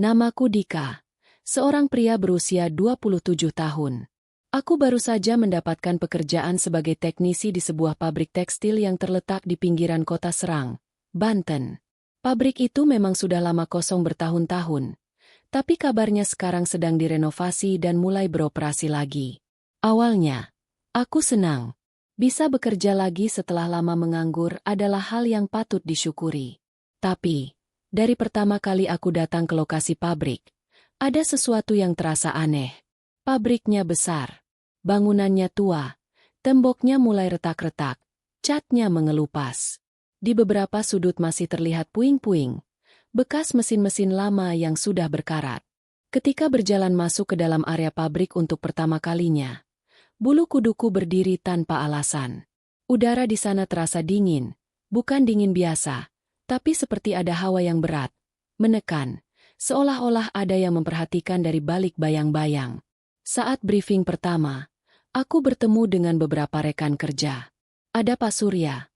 Namaku Dika, seorang pria berusia 27 tahun. Aku baru saja mendapatkan pekerjaan sebagai teknisi di sebuah pabrik tekstil yang terletak di pinggiran kota Serang, Banten. Pabrik itu memang sudah lama kosong bertahun-tahun, tapi kabarnya sekarang sedang direnovasi dan mulai beroperasi lagi. Awalnya, aku senang. Bisa bekerja lagi setelah lama menganggur adalah hal yang patut disyukuri. Tapi, dari pertama kali aku datang ke lokasi pabrik, ada sesuatu yang terasa aneh. Pabriknya besar, bangunannya tua, temboknya mulai retak-retak, catnya mengelupas. Di beberapa sudut masih terlihat puing-puing, bekas mesin-mesin lama yang sudah berkarat. Ketika berjalan masuk ke dalam area pabrik untuk pertama kalinya, bulu kuduku berdiri tanpa alasan. Udara di sana terasa dingin, bukan dingin biasa, tapi seperti ada hawa yang berat, menekan, seolah-olah ada yang memperhatikan dari balik bayang-bayang. Saat briefing pertama, aku bertemu dengan beberapa rekan kerja. Ada Pak Surya,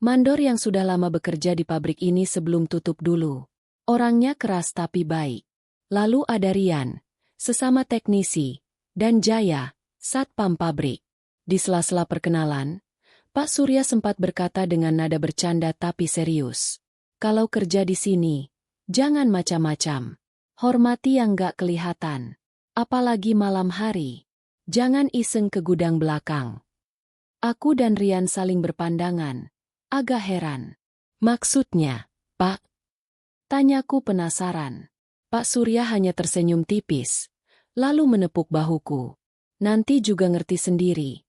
mandor yang sudah lama bekerja di pabrik ini sebelum tutup dulu. Orangnya keras tapi baik. Lalu ada Rian, sesama teknisi, dan Jaya, satpam pabrik. Di sela-sela perkenalan, Pak Surya sempat berkata dengan nada bercanda tapi serius. Kalau kerja di sini, jangan macam-macam. Hormati yang gak kelihatan. Apalagi malam hari. Jangan iseng ke gudang belakang. Aku dan Rian saling berpandangan. Agak heran. Maksudnya, Pak? Tanyaku penasaran. Pak Surya hanya tersenyum tipis, lalu menepuk bahuku. Nanti juga ngerti sendiri,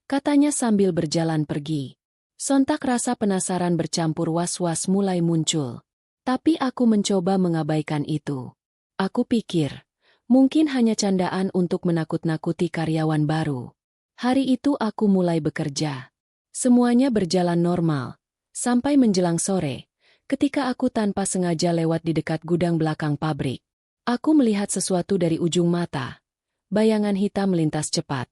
katanya sambil berjalan pergi. Sontak rasa penasaran bercampur was-was mulai muncul. Tapi aku mencoba mengabaikan itu. Aku pikir, mungkin hanya candaan untuk menakut-nakuti karyawan baru. Hari itu aku mulai bekerja. Semuanya berjalan normal, sampai menjelang sore, ketika aku tanpa sengaja lewat di dekat gudang belakang pabrik. Aku melihat sesuatu dari ujung mata. Bayangan hitam melintas cepat,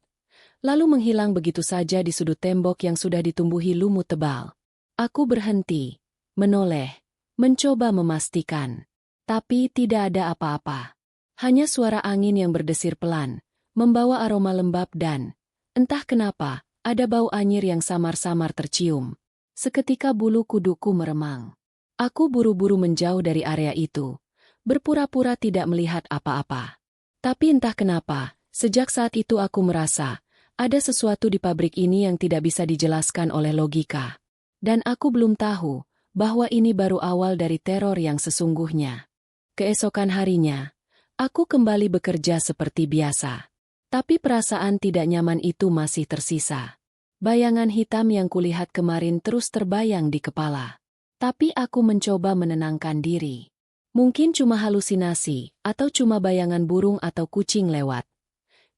lalu menghilang begitu saja di sudut tembok yang sudah ditumbuhi lumut tebal. Aku berhenti, menoleh, mencoba memastikan. Tapi tidak ada apa-apa. Hanya suara angin yang berdesir pelan, membawa aroma lembab dan, entah kenapa, ada bau anyir yang samar-samar tercium. Seketika bulu kuduku meremang. Aku buru-buru menjauh dari area itu, berpura-pura tidak melihat apa-apa. Tapi entah kenapa, sejak saat itu aku merasa, ada sesuatu di pabrik ini yang tidak bisa dijelaskan oleh logika. Dan aku belum tahu bahwa ini baru awal dari teror yang sesungguhnya. Keesokan harinya, aku kembali bekerja seperti biasa. Tapi perasaan tidak nyaman itu masih tersisa. Bayangan hitam yang kulihat kemarin terus terbayang di kepala. Tapi aku mencoba menenangkan diri. Mungkin cuma halusinasi, atau cuma bayangan burung atau kucing lewat.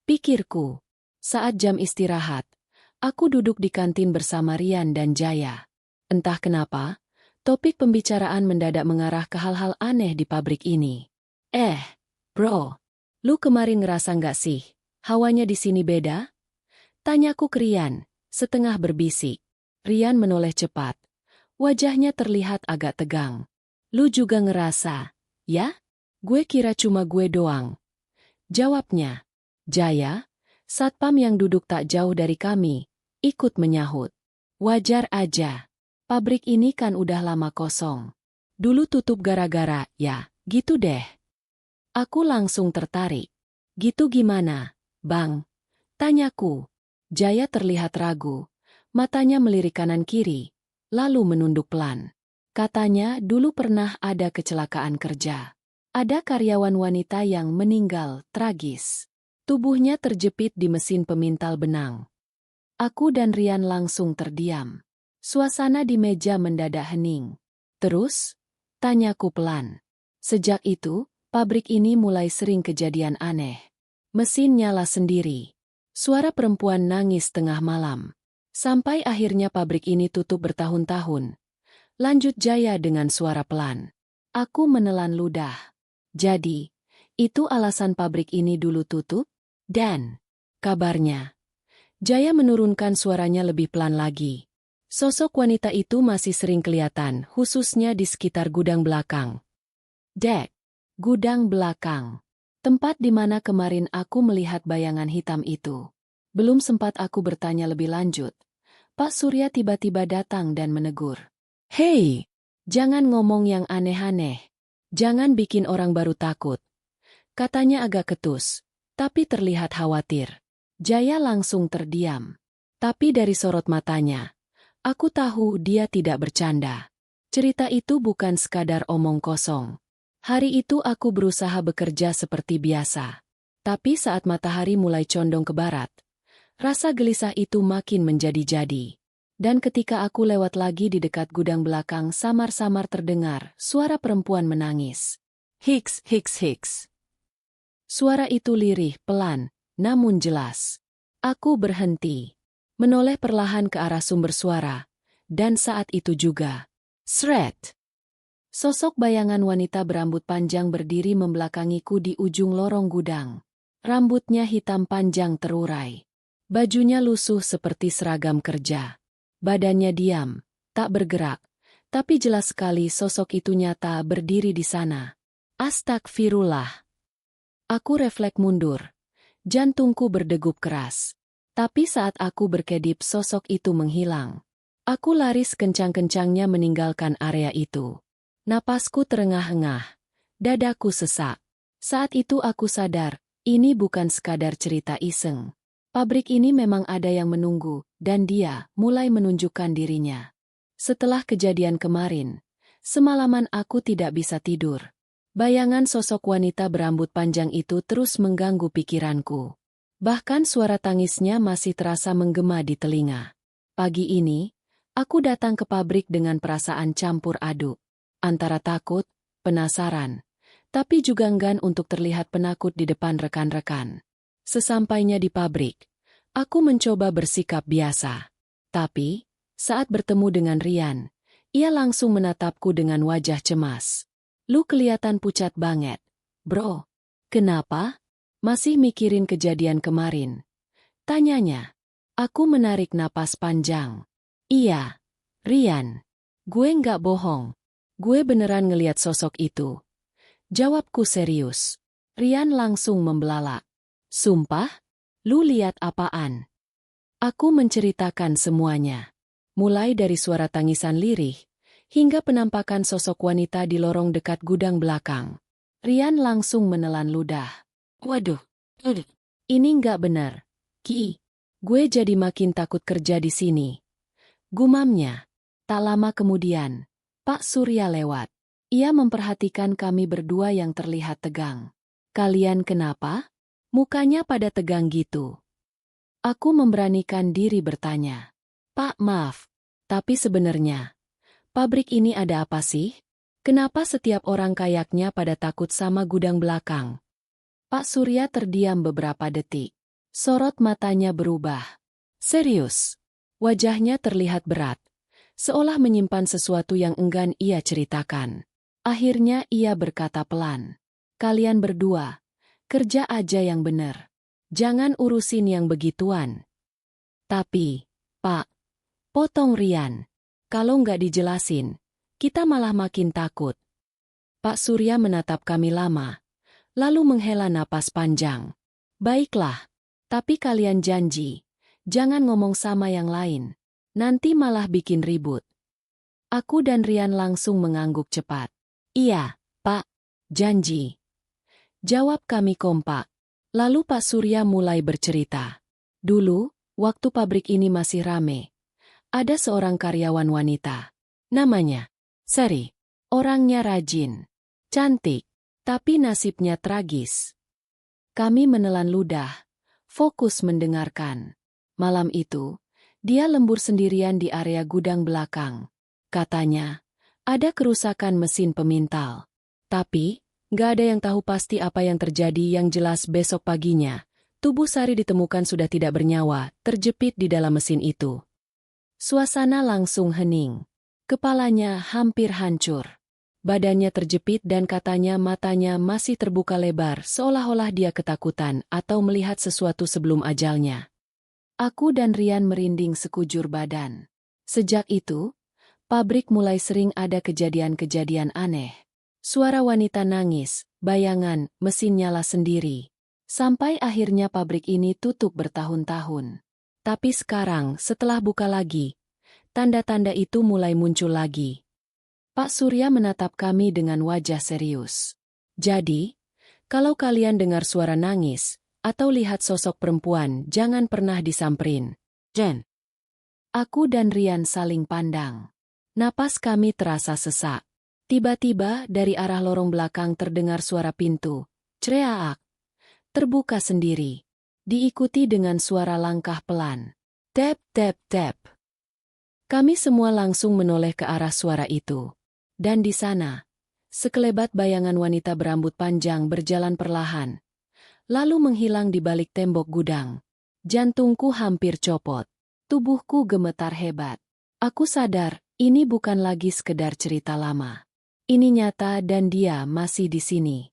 Pikirku. Saat jam istirahat, aku duduk di kantin bersama Rian dan Jaya. Entah kenapa, topik pembicaraan mendadak mengarah ke hal-hal aneh di pabrik ini. Bro, lu kemarin ngerasa nggak sih, hawanya di sini beda? Tanyaku ke Rian, setengah berbisik. Rian menoleh cepat. Wajahnya terlihat agak tegang. Lu juga ngerasa, ya? Gue kira cuma gue doang. Jawabnya. Jaya, satpam yang duduk tak jauh dari kami, ikut menyahut. Wajar aja. Pabrik ini kan udah lama kosong. Dulu tutup gara-gara, ya, gitu deh. Aku langsung tertarik. Gitu gimana, Bang? Tanyaku. Jaya terlihat ragu. Matanya melirik kanan-kiri, lalu menunduk pelan. Katanya dulu pernah ada kecelakaan kerja. Ada karyawan wanita yang meninggal tragis. Tubuhnya terjepit di mesin pemintal benang. Aku dan Rian langsung terdiam. Suasana di meja mendadak hening. Terus? Tanyaku pelan. Sejak itu, pabrik ini mulai sering kejadian aneh. Mesin nyala sendiri. Suara perempuan nangis tengah malam. Sampai akhirnya pabrik ini tutup bertahun-tahun. Lanjut Jaya dengan suara pelan. Aku menelan ludah. Jadi, itu alasan pabrik ini dulu tutup? Dan, kabarnya, Jaya menurunkan suaranya lebih pelan lagi. Sosok wanita itu masih sering kelihatan, khususnya di sekitar gudang belakang. Dek, Gudang belakang. Tempat di mana kemarin aku melihat bayangan hitam itu. Belum sempat aku bertanya lebih lanjut, Pak Surya tiba-tiba datang dan menegur. "Hei, jangan ngomong yang aneh-aneh. Jangan bikin orang baru takut." Katanya agak ketus, tapi terlihat khawatir. Jaya langsung terdiam. Tapi dari sorot matanya, aku tahu dia tidak bercanda. Cerita itu bukan sekadar omong kosong. Hari itu aku berusaha bekerja seperti biasa. Tapi saat matahari mulai condong ke barat, rasa gelisah itu makin menjadi-jadi. Dan ketika aku lewat lagi di dekat gudang belakang, samar-samar terdengar suara perempuan menangis. Hiks, hiks, hiks. Suara itu lirih, pelan, namun jelas. Aku berhenti, menoleh perlahan ke arah sumber suara, dan saat itu juga, sret! Sosok bayangan wanita berambut panjang berdiri membelakangiku di ujung lorong gudang. Rambutnya hitam panjang terurai. Bajunya lusuh seperti seragam kerja. Badannya diam, tak bergerak, tapi jelas sekali sosok itu nyata berdiri di sana. Astagfirullah. Aku refleks mundur. Jantungku berdegup keras. Tapi saat aku berkedip sosok itu menghilang. Aku lari sekencang-kencangnya meninggalkan area itu. Napasku terengah-engah. Dadaku sesak. Saat itu aku sadar, ini bukan sekadar cerita iseng. Pabrik ini memang ada yang menunggu, dan dia mulai menunjukkan dirinya. Setelah kejadian kemarin, semalaman aku tidak bisa tidur. Bayangan sosok wanita berambut panjang itu terus mengganggu pikiranku. Bahkan suara tangisnya masih terasa menggema di telinga. Pagi ini, aku datang ke pabrik dengan perasaan campur aduk. Antara takut, penasaran, tapi juga enggan untuk terlihat penakut di depan rekan-rekan. Sesampainya di pabrik, aku mencoba bersikap biasa. Tapi, saat bertemu dengan Rian, ia langsung menatapku dengan wajah cemas. "Lu kelihatan pucat banget, bro. Kenapa? Masih mikirin kejadian kemarin?" tanyanya. Aku menarik napas panjang. "Iya, Rian. Gue nggak bohong. Gue beneran ngeliat sosok itu." Jawabku serius. Rian langsung membelalak. "Sumpah? Lu lihat apaan?" Aku menceritakan semuanya. Mulai dari suara tangisan lirih, hingga penampakan sosok wanita di lorong dekat gudang belakang. Rian langsung menelan ludah. "Waduh, ini nggak benar, Ki. Gue jadi makin takut kerja di sini." Gumamnya. Tak lama kemudian, Pak Surya lewat. Ia memperhatikan kami berdua yang terlihat tegang. "Kalian kenapa? Mukanya pada tegang gitu." Aku memberanikan diri bertanya. "Pak, maaf, tapi sebenarnya pabrik ini ada apa sih? Kenapa setiap orang kayaknya pada takut sama gudang belakang?" Pak Surya terdiam beberapa detik. Sorot matanya berubah. Serius. Wajahnya terlihat berat, seolah menyimpan sesuatu yang enggan ia ceritakan. Akhirnya ia berkata pelan. "Kalian berdua, kerja aja yang bener. Jangan urusin yang begituan." "Tapi, Pak," potong Rian, "kalau nggak dijelasin, kita malah makin takut." Pak Surya menatap kami lama, lalu menghela napas panjang. "Baiklah, tapi kalian janji, jangan ngomong sama yang lain. Nanti malah bikin ribut." Aku dan Rian langsung mengangguk cepat. "Iya, Pak, janji." Jawab kami kompak. Lalu Pak Surya mulai bercerita. "Dulu, waktu pabrik ini masih rame, ada seorang karyawan wanita. Namanya Sari. Orangnya rajin, cantik, tapi nasibnya tragis." Kami menelan ludah, fokus mendengarkan. Malam itu, dia lembur sendirian di area gudang belakang. Katanya, ada kerusakan mesin pemintal. Tapi, nggak ada yang tahu pasti apa yang terjadi. Yang jelas besok paginya, tubuh Sari ditemukan sudah tidak bernyawa, terjepit di dalam mesin itu. Suasana langsung hening. Kepalanya hampir hancur. Badannya terjepit dan katanya matanya masih terbuka lebar seolah-olah dia ketakutan atau melihat sesuatu sebelum ajalnya. Aku dan Rian merinding sekujur badan. Sejak itu, pabrik mulai sering ada kejadian-kejadian aneh. Suara wanita nangis, bayangan, mesin nyala sendiri. Sampai akhirnya pabrik ini tutup bertahun-tahun. Tapi sekarang, setelah buka lagi, tanda-tanda itu mulai muncul lagi. Pak Surya menatap kami dengan wajah serius. Jadi, kalau kalian dengar suara nangis, atau lihat sosok perempuan, jangan pernah disamperin. Jen. Aku dan Rian saling pandang. Napas kami terasa sesak. Tiba-tiba dari arah lorong belakang terdengar suara pintu. Creak. Terbuka sendiri. Diikuti dengan suara langkah pelan. Tap, tap, tap. Kami semua langsung menoleh ke arah suara itu. Dan di sana, sekelebat bayangan wanita berambut panjang berjalan perlahan. Lalu menghilang di balik tembok gudang. Jantungku hampir copot. Tubuhku gemetar hebat. Aku sadar, ini bukan lagi sekedar cerita lama. Ini nyata dan dia masih di sini.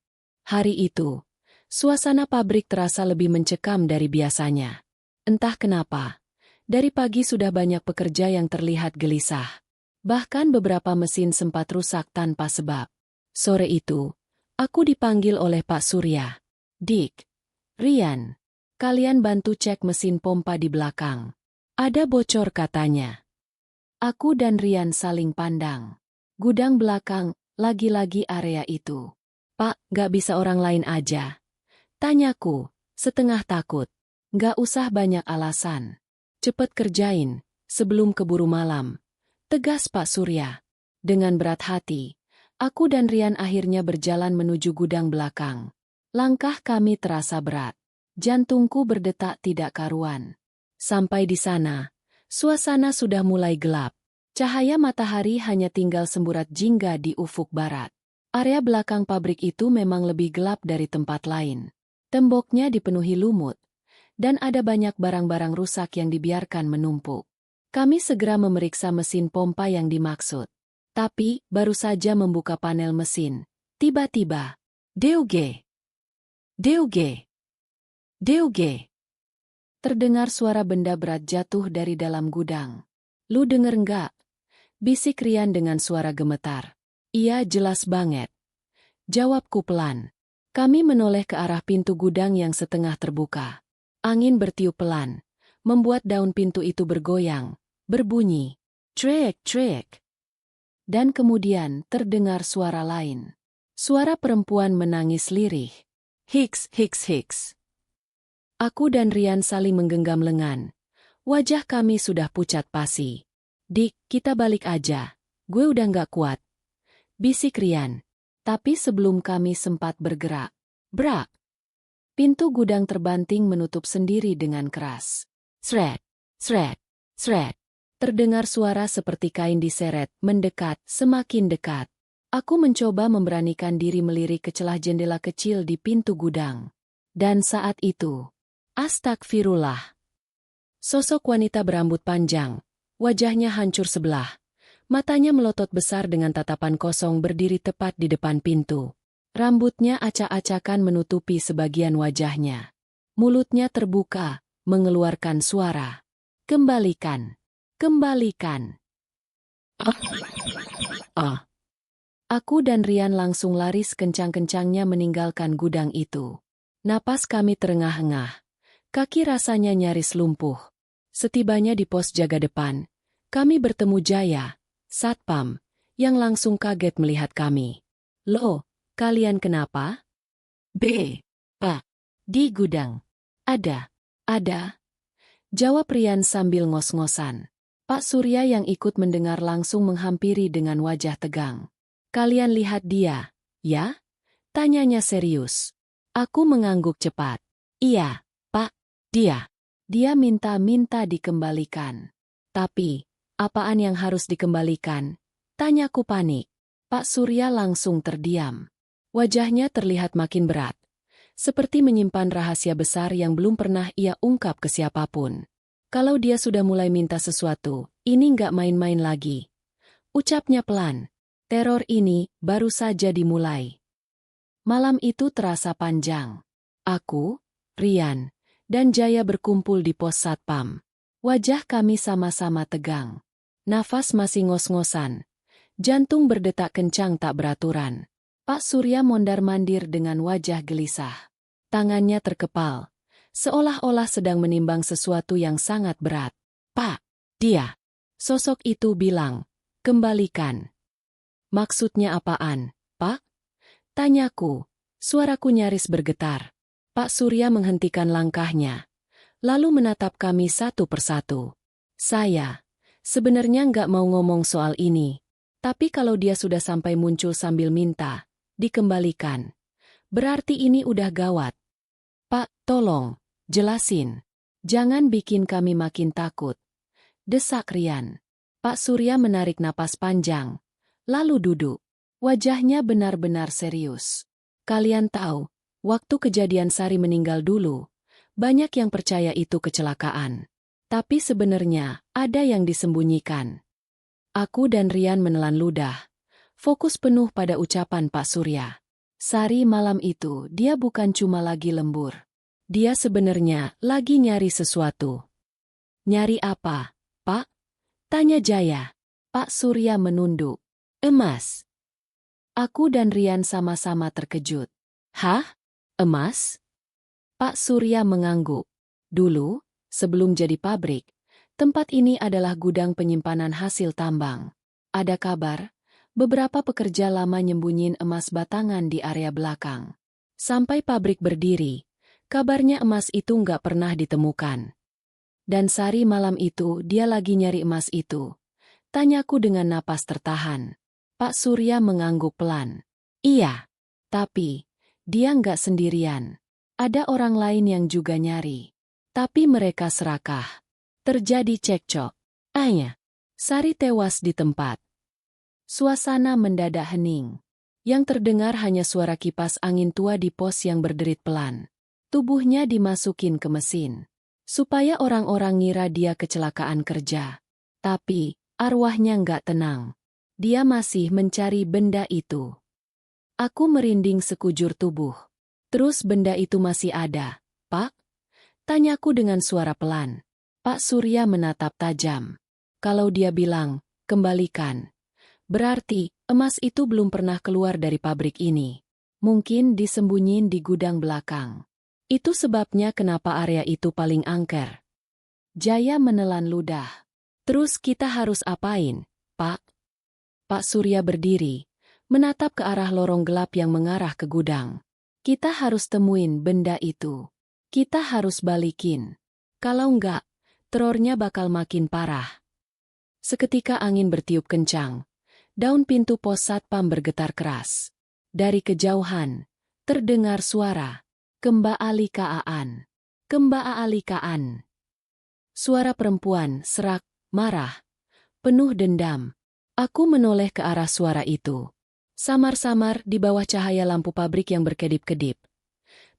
Hari itu, suasana pabrik terasa lebih mencekam dari biasanya. Entah kenapa, dari pagi sudah banyak pekerja yang terlihat gelisah. Bahkan beberapa mesin sempat rusak tanpa sebab. Sore itu, aku dipanggil oleh Pak Surya. Dik, Rian, kalian bantu cek mesin pompa di belakang. Ada bocor katanya. Aku dan Rian saling pandang. Gudang belakang, lagi-lagi area itu. Pak, gak bisa orang lain aja? Tanyaku, setengah takut. Gak usah banyak alasan. Cepet kerjain, sebelum keburu malam. Tegas Pak Surya. Dengan berat hati, aku dan Rian akhirnya berjalan menuju gudang belakang. Langkah kami terasa berat. Jantungku berdetak tidak karuan. Sampai di sana, suasana sudah mulai gelap. Cahaya matahari hanya tinggal semburat jingga di ufuk barat. Area belakang pabrik itu memang lebih gelap dari tempat lain. Temboknya dipenuhi lumut, dan ada banyak barang-barang rusak yang dibiarkan menumpuk. Kami segera memeriksa mesin pompa yang dimaksud. Tapi, baru saja membuka panel mesin. Tiba-tiba, Deuge! Deuge! Deuge! Terdengar suara benda berat jatuh dari dalam gudang. Lu denger nggak? Bisik Rian dengan suara gemetar. Iya jelas banget. Jawabku pelan. Kami menoleh ke arah pintu gudang yang setengah terbuka. Angin bertiup pelan, membuat daun pintu itu bergoyang. Berbunyi, trek-trek. Dan kemudian terdengar suara lain. Suara perempuan menangis lirih. Hiks, hiks, hiks. Aku dan Rian saling menggenggam lengan. Wajah kami sudah pucat pasi. Dik, kita balik aja. Gue udah gak kuat. Bisik Rian. Tapi sebelum kami sempat bergerak. Brak. Pintu gudang terbanting menutup sendiri dengan keras. Sret, sret, sret. Terdengar suara seperti kain diseret, mendekat, semakin dekat. Aku mencoba memberanikan diri melirik ke celah jendela kecil di pintu gudang. Dan saat itu, astagfirullah. Sosok wanita berambut panjang, wajahnya hancur sebelah. Matanya melotot besar dengan tatapan kosong berdiri tepat di depan pintu. Rambutnya acak-acakan menutupi sebagian wajahnya. Mulutnya terbuka, mengeluarkan suara. Kembalikan. Kembalikan. Aku dan Rian langsung lari sekencang-kencangnya meninggalkan gudang itu. Napas kami terengah-engah. Kaki rasanya nyaris lumpuh. Setibanya di pos jaga depan, kami bertemu Jaya, Satpam, yang langsung kaget melihat kami. Loh, kalian kenapa? Pak, di gudang. Ada. Jawab Rian sambil ngos-ngosan. Pak Surya yang ikut mendengar langsung menghampiri dengan wajah tegang. Kalian lihat dia, ya? Tanyanya serius. Aku mengangguk cepat. Iya, Pak, dia. Dia minta dikembalikan. Tapi, apaan yang harus dikembalikan? Tanyaku panik. Pak Surya langsung terdiam. Wajahnya terlihat makin berat. Seperti menyimpan rahasia besar yang belum pernah ia ungkap ke siapapun. Kalau dia sudah mulai minta sesuatu, ini nggak main-main lagi. Ucapnya pelan. Teror ini baru saja dimulai. Malam itu terasa panjang. Aku, Rian, dan Jaya berkumpul di pos Satpam. Wajah kami sama-sama tegang. Nafas masih ngos-ngosan. Jantung berdetak kencang tak beraturan. Pak Surya mondar-mandir dengan wajah gelisah. Tangannya terkepal, seolah-olah sedang menimbang sesuatu yang sangat berat. Pak, dia. Sosok itu bilang, kembalikan. Maksudnya apaan, Pak? Tanyaku, suaraku nyaris bergetar. Pak Surya menghentikan langkahnya, lalu menatap kami satu persatu. Saya sebenarnya nggak mau ngomong soal ini, tapi kalau dia sudah sampai muncul sambil minta dikembalikan, berarti ini udah gawat. Pak, tolong, jelasin. Jangan bikin kami makin takut. Desak Rian. Pak Surya menarik napas panjang, lalu duduk. Wajahnya benar-benar serius. Kalian tahu, waktu kejadian Sari meninggal dulu, banyak yang percaya itu kecelakaan. Tapi sebenarnya, ada yang disembunyikan. Aku dan Rian menelan ludah. Fokus penuh pada ucapan Pak Surya. Sari malam itu dia bukan cuma lagi lembur. Dia sebenarnya lagi nyari sesuatu. Nyari apa, Pak? Tanya Jaya. Pak Surya menunduk. Emas. Aku dan Rian sama-sama terkejut. Hah? Emas? Pak Surya mengangguk. Dulu, sebelum jadi pabrik, tempat ini adalah gudang penyimpanan hasil tambang. Ada kabar, beberapa pekerja lama nyembunyiin emas batangan di area belakang. Sampai pabrik berdiri, kabarnya emas itu nggak pernah ditemukan. Dan Sari malam itu dia lagi nyari emas itu. Tanyaku dengan napas tertahan. Pak Surya mengangguk pelan. Iya, tapi dia nggak sendirian. Ada orang lain yang juga nyari. Tapi mereka serakah. Terjadi cekcok. Anya, Sari tewas di tempat. Suasana mendadak hening. Yang terdengar hanya suara kipas angin tua di pos yang berderit pelan. Tubuhnya dimasukin ke mesin. Supaya orang-orang ngira dia kecelakaan kerja. Tapi, arwahnya nggak tenang. Dia masih mencari benda itu. Aku merinding sekujur tubuh. Terus benda itu masih ada, Pak? Tanyaku dengan suara pelan. Pak Surya menatap tajam. Kalau dia bilang, kembalikan. Berarti, emas itu belum pernah keluar dari pabrik ini. Mungkin disembunyiin di gudang belakang. Itu sebabnya kenapa area itu paling angker. Jaya menelan ludah. Terus kita harus apain, Pak? Pak Surya berdiri, menatap ke arah lorong gelap yang mengarah ke gudang. Kita harus temuin benda itu. Kita harus balikin. Kalau enggak, terornya bakal makin parah. Seketika angin bertiup kencang. Daun pintu pos satpam bergetar keras. Dari kejauhan, terdengar suara, Kemba Alikaan. Kemba Alikaan. Suara perempuan serak, marah, penuh dendam. Aku menoleh ke arah suara itu. Samar-samar di bawah cahaya lampu pabrik yang berkedip-kedip.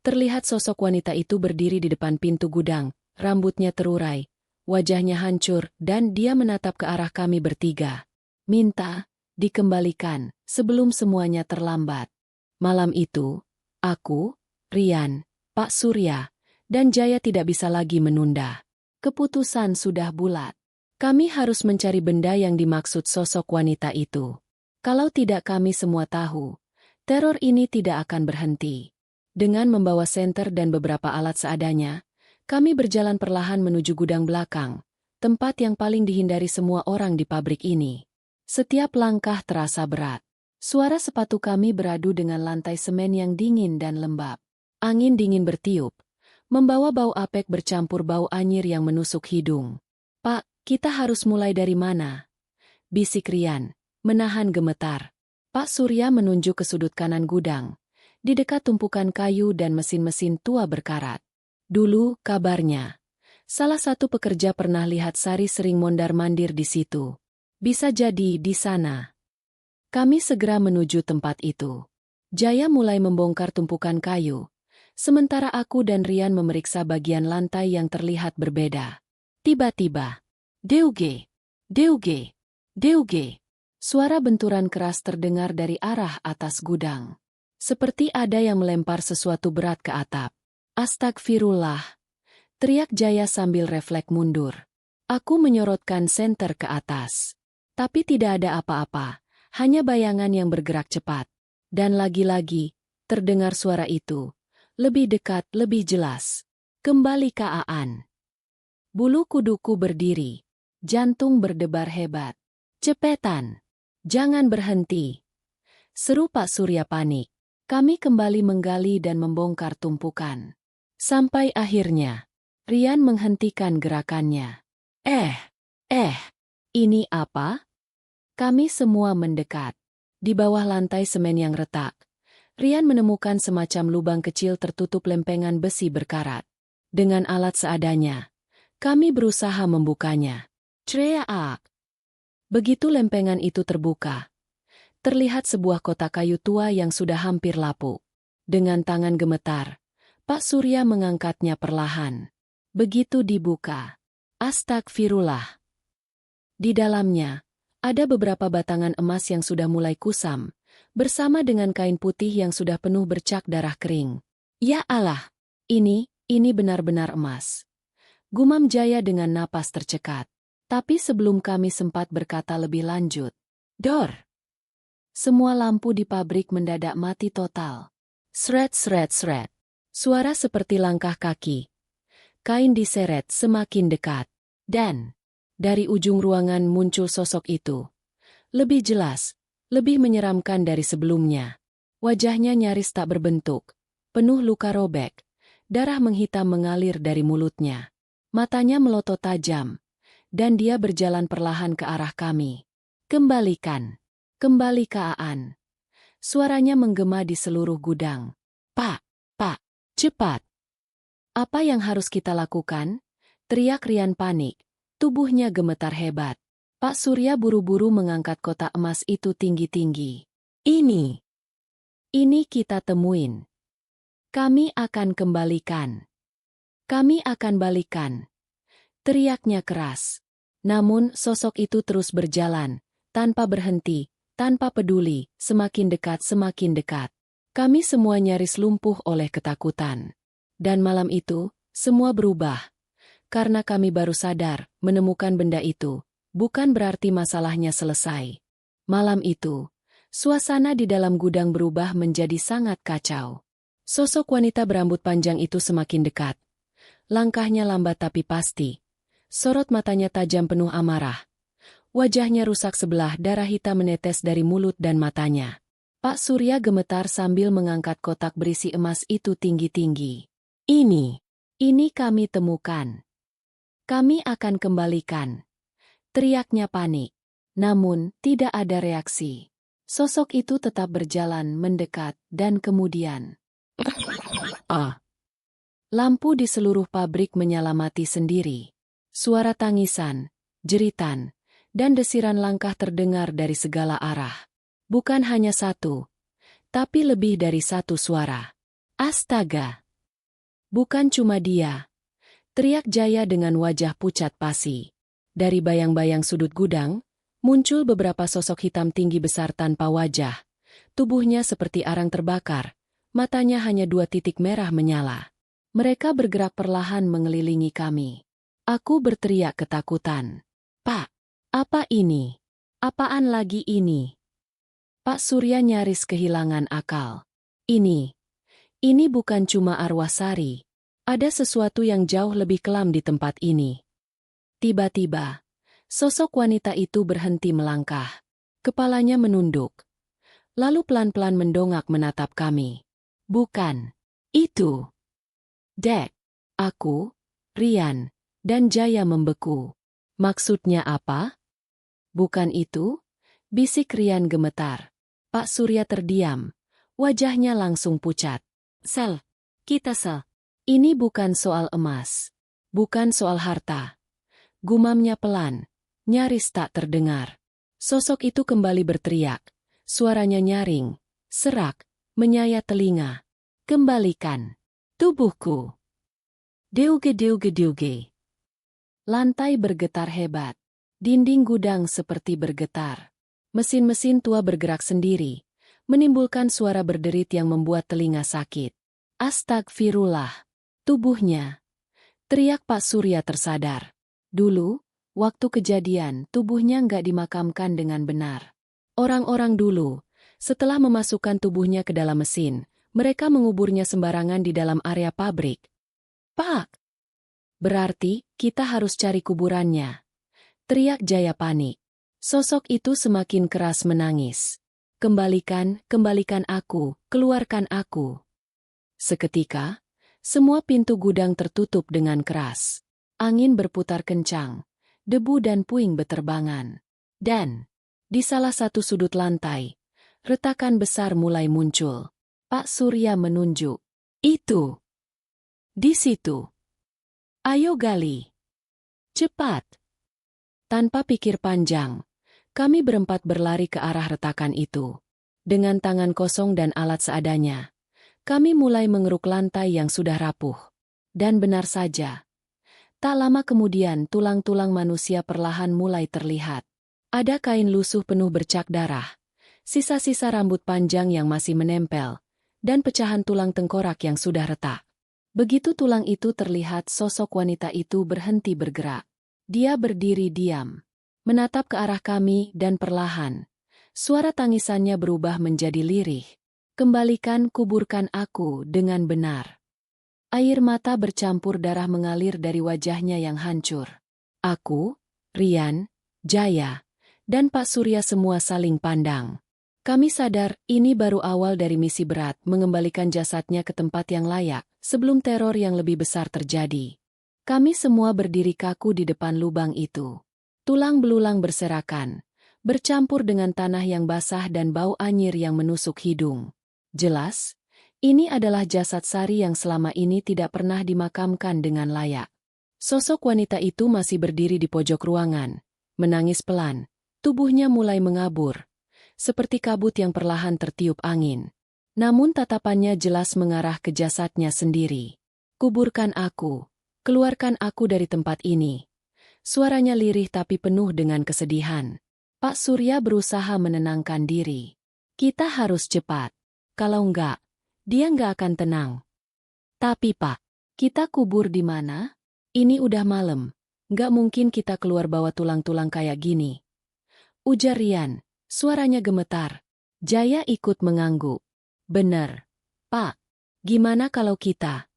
Terlihat sosok wanita itu berdiri di depan pintu gudang, rambutnya terurai, wajahnya hancur, dan dia menatap ke arah kami bertiga. Minta dikembalikan sebelum semuanya terlambat. Malam itu, aku, Rian, Pak Surya, dan Jaya tidak bisa lagi menunda. Keputusan sudah bulat. Kami harus mencari benda yang dimaksud sosok wanita itu. Kalau tidak kami semua tahu, teror ini tidak akan berhenti. Dengan membawa senter dan beberapa alat seadanya, kami berjalan perlahan menuju gudang belakang, tempat yang paling dihindari semua orang di pabrik ini. Setiap langkah terasa berat. Suara sepatu kami beradu dengan lantai semen yang dingin dan lembab. Angin dingin bertiup, membawa bau apek bercampur bau anyir yang menusuk hidung. Pak, kita harus mulai dari mana? Bisik Rian, menahan gemetar. Pak Surya menunjuk ke sudut kanan gudang, di dekat tumpukan kayu dan mesin-mesin tua berkarat. Dulu, kabarnya, salah satu pekerja pernah lihat Sari sering mondar-mandir di situ. Bisa jadi di sana. Kami segera menuju tempat itu. Jaya mulai membongkar tumpukan kayu, sementara aku dan Rian memeriksa bagian lantai yang terlihat berbeda. Tiba-tiba, Deuge, Deuge, Deuge. Suara benturan keras terdengar dari arah atas gudang. Seperti ada yang melempar sesuatu berat ke atap. Astagfirullah, teriak Jaya sambil refleks mundur. Aku menyorotkan senter ke atas. Tapi tidak ada apa-apa, hanya bayangan yang bergerak cepat. Dan lagi-lagi, terdengar suara itu. Lebih dekat, lebih jelas. Kembali ke Aan. Bulu kuduku berdiri. Jantung berdebar hebat. Cepetan. Jangan berhenti. Seru Pak Surya panik. Kami kembali menggali dan membongkar tumpukan. Sampai akhirnya, Rian menghentikan gerakannya. Ini apa? Kami semua mendekat. Di bawah lantai semen yang retak, Rian menemukan semacam lubang kecil tertutup lempengan besi berkarat. Dengan alat seadanya, kami berusaha membukanya. Ceak! Begitu lempengan itu terbuka, terlihat sebuah kotak kayu tua yang sudah hampir lapuk. Dengan tangan gemetar, Pak Surya mengangkatnya perlahan. Begitu dibuka, astagfirullah. Di dalamnya, ada beberapa batangan emas yang sudah mulai kusam, bersama dengan kain putih yang sudah penuh bercak darah kering. Ya Allah, ini benar-benar emas. Gumam Jaya dengan napas tercekat. Tapi sebelum kami sempat berkata lebih lanjut, Dor! Semua lampu di pabrik mendadak mati total. Sret. Suara seperti langkah kaki. Kain diseret semakin dekat. Dan dari ujung ruangan muncul sosok itu. Lebih jelas, lebih menyeramkan dari sebelumnya. Wajahnya nyaris tak berbentuk, penuh luka robek. Darah menghitam mengalir dari mulutnya. Matanya melotot tajam. Dan dia berjalan perlahan ke arah kami. Kembalikan. Kembali ke Aan. Suaranya menggema di seluruh gudang. Pak, cepat. Apa yang harus kita lakukan? Teriak Rian panik. Tubuhnya gemetar hebat. Pak Surya buru-buru mengangkat kotak emas itu tinggi-tinggi. Ini kita temuin. Kami akan kembalikan. Kami akan balikan. Teriaknya keras. Namun sosok itu terus berjalan, tanpa berhenti, tanpa peduli, semakin dekat. Kami semua nyaris lumpuh oleh ketakutan. Dan malam itu, semua berubah. Karena kami baru sadar, menemukan benda itu, bukan berarti masalahnya selesai. Malam itu, suasana di dalam gudang berubah menjadi sangat kacau. Sosok wanita berambut panjang itu semakin dekat. Langkahnya lambat tapi pasti. Sorot matanya tajam penuh amarah. Wajahnya rusak sebelah, darah hitam menetes dari mulut dan matanya. Pak Surya gemetar sambil mengangkat kotak berisi emas itu tinggi-tinggi. Ini kami temukan. Kami akan kembalikan. Teriaknya panik. Namun, tidak ada reaksi. Sosok itu tetap berjalan mendekat dan kemudian. Lampu di seluruh pabrik menyala mati sendiri. Suara tangisan, jeritan, dan desiran langkah terdengar dari segala arah. Bukan hanya satu, tapi lebih dari satu suara. Astaga! Bukan cuma dia. Teriak Jaya dengan wajah pucat pasi. Dari bayang-bayang sudut gudang, muncul beberapa sosok hitam tinggi besar tanpa wajah. Tubuhnya seperti arang terbakar, matanya hanya 2 titik merah menyala. Mereka bergerak perlahan mengelilingi kami. Aku berteriak ketakutan. Pak, apa ini? Apaan lagi ini? Pak Surya nyaris kehilangan akal. Ini bukan cuma arwah Sari. Ada sesuatu yang jauh lebih kelam di tempat ini. Tiba-tiba, sosok wanita itu berhenti melangkah. Kepalanya menunduk. Lalu pelan-pelan mendongak menatap kami. Bukan. Itu. Dek. Aku, Rian, dan Jaya membeku. Maksudnya apa? Bukan itu? Bisik Rian gemetar. Pak Surya terdiam. Wajahnya langsung pucat. Kita sel. Ini bukan soal emas. Bukan soal harta. Gumamnya pelan. Nyaris tak terdengar. Sosok itu kembali berteriak. Suaranya nyaring. Serak. Menyayat telinga. Kembalikan. Tubuhku. Deuge. Lantai bergetar hebat. Dinding gudang seperti bergetar. Mesin-mesin tua bergerak sendiri, menimbulkan suara berderit yang membuat telinga sakit. Astagfirullah. Tubuhnya. Teriak Pak Surya tersadar. Dulu, waktu kejadian, tubuhnya nggak dimakamkan dengan benar. Orang-orang dulu, Setelah memasukkan tubuhnya ke dalam mesin, mereka menguburnya sembarangan di dalam area pabrik. Pak! Berarti, kita harus cari kuburannya. Teriak Jaya panik. Sosok itu semakin keras menangis. Kembalikan aku, keluarkan aku. Seketika, semua pintu gudang tertutup dengan keras. Angin berputar kencang, debu dan puing beterbangan. Dan, di salah satu sudut lantai, retakan besar mulai muncul. Pak Surya menunjuk. Itu. Di situ. Ayo gali. Cepat. Tanpa pikir panjang, kami berempat berlari ke arah retakan itu. Dengan tangan kosong dan alat seadanya, kami mulai mengeruk lantai yang sudah rapuh. Dan benar saja, tak lama kemudian tulang-tulang manusia perlahan mulai terlihat. Ada kain lusuh penuh bercak darah, sisa-sisa rambut panjang yang masih menempel, dan pecahan tulang tengkorak yang sudah retak. Begitu tulang itu terlihat, sosok wanita itu berhenti bergerak. Dia berdiri diam, menatap ke arah kami dan perlahan, suara tangisannya berubah menjadi lirih. Kuburkan aku dengan benar. Air mata bercampur darah mengalir dari wajahnya yang hancur. Aku, Rian, Jaya, dan Pak Surya semua saling pandang. Kami sadar ini baru awal dari misi berat mengembalikan jasadnya ke tempat yang layak sebelum teror yang lebih besar terjadi. Kami semua berdiri kaku di depan lubang itu. Tulang belulang berserakan, bercampur dengan tanah yang basah dan bau anyir yang menusuk hidung. Jelas, ini adalah jasad Sari yang selama ini tidak pernah dimakamkan dengan layak. Sosok wanita itu masih berdiri di pojok ruangan, menangis pelan, tubuhnya mulai mengabur, seperti kabut yang perlahan tertiup angin. Namun tatapannya jelas mengarah ke jasadnya sendiri. Kuburkan aku, keluarkan aku dari tempat ini. Suaranya lirih tapi penuh dengan kesedihan. Pak Surya berusaha menenangkan diri. Kita harus cepat. Kalau enggak, dia enggak akan tenang. Tapi Pak, kita kubur di mana? Ini udah malam. Enggak mungkin kita keluar bawa tulang-tulang kayak gini. Ujar Rian. Suaranya gemetar. Jaya ikut mengangguk. Bener. Pak, gimana kalau kita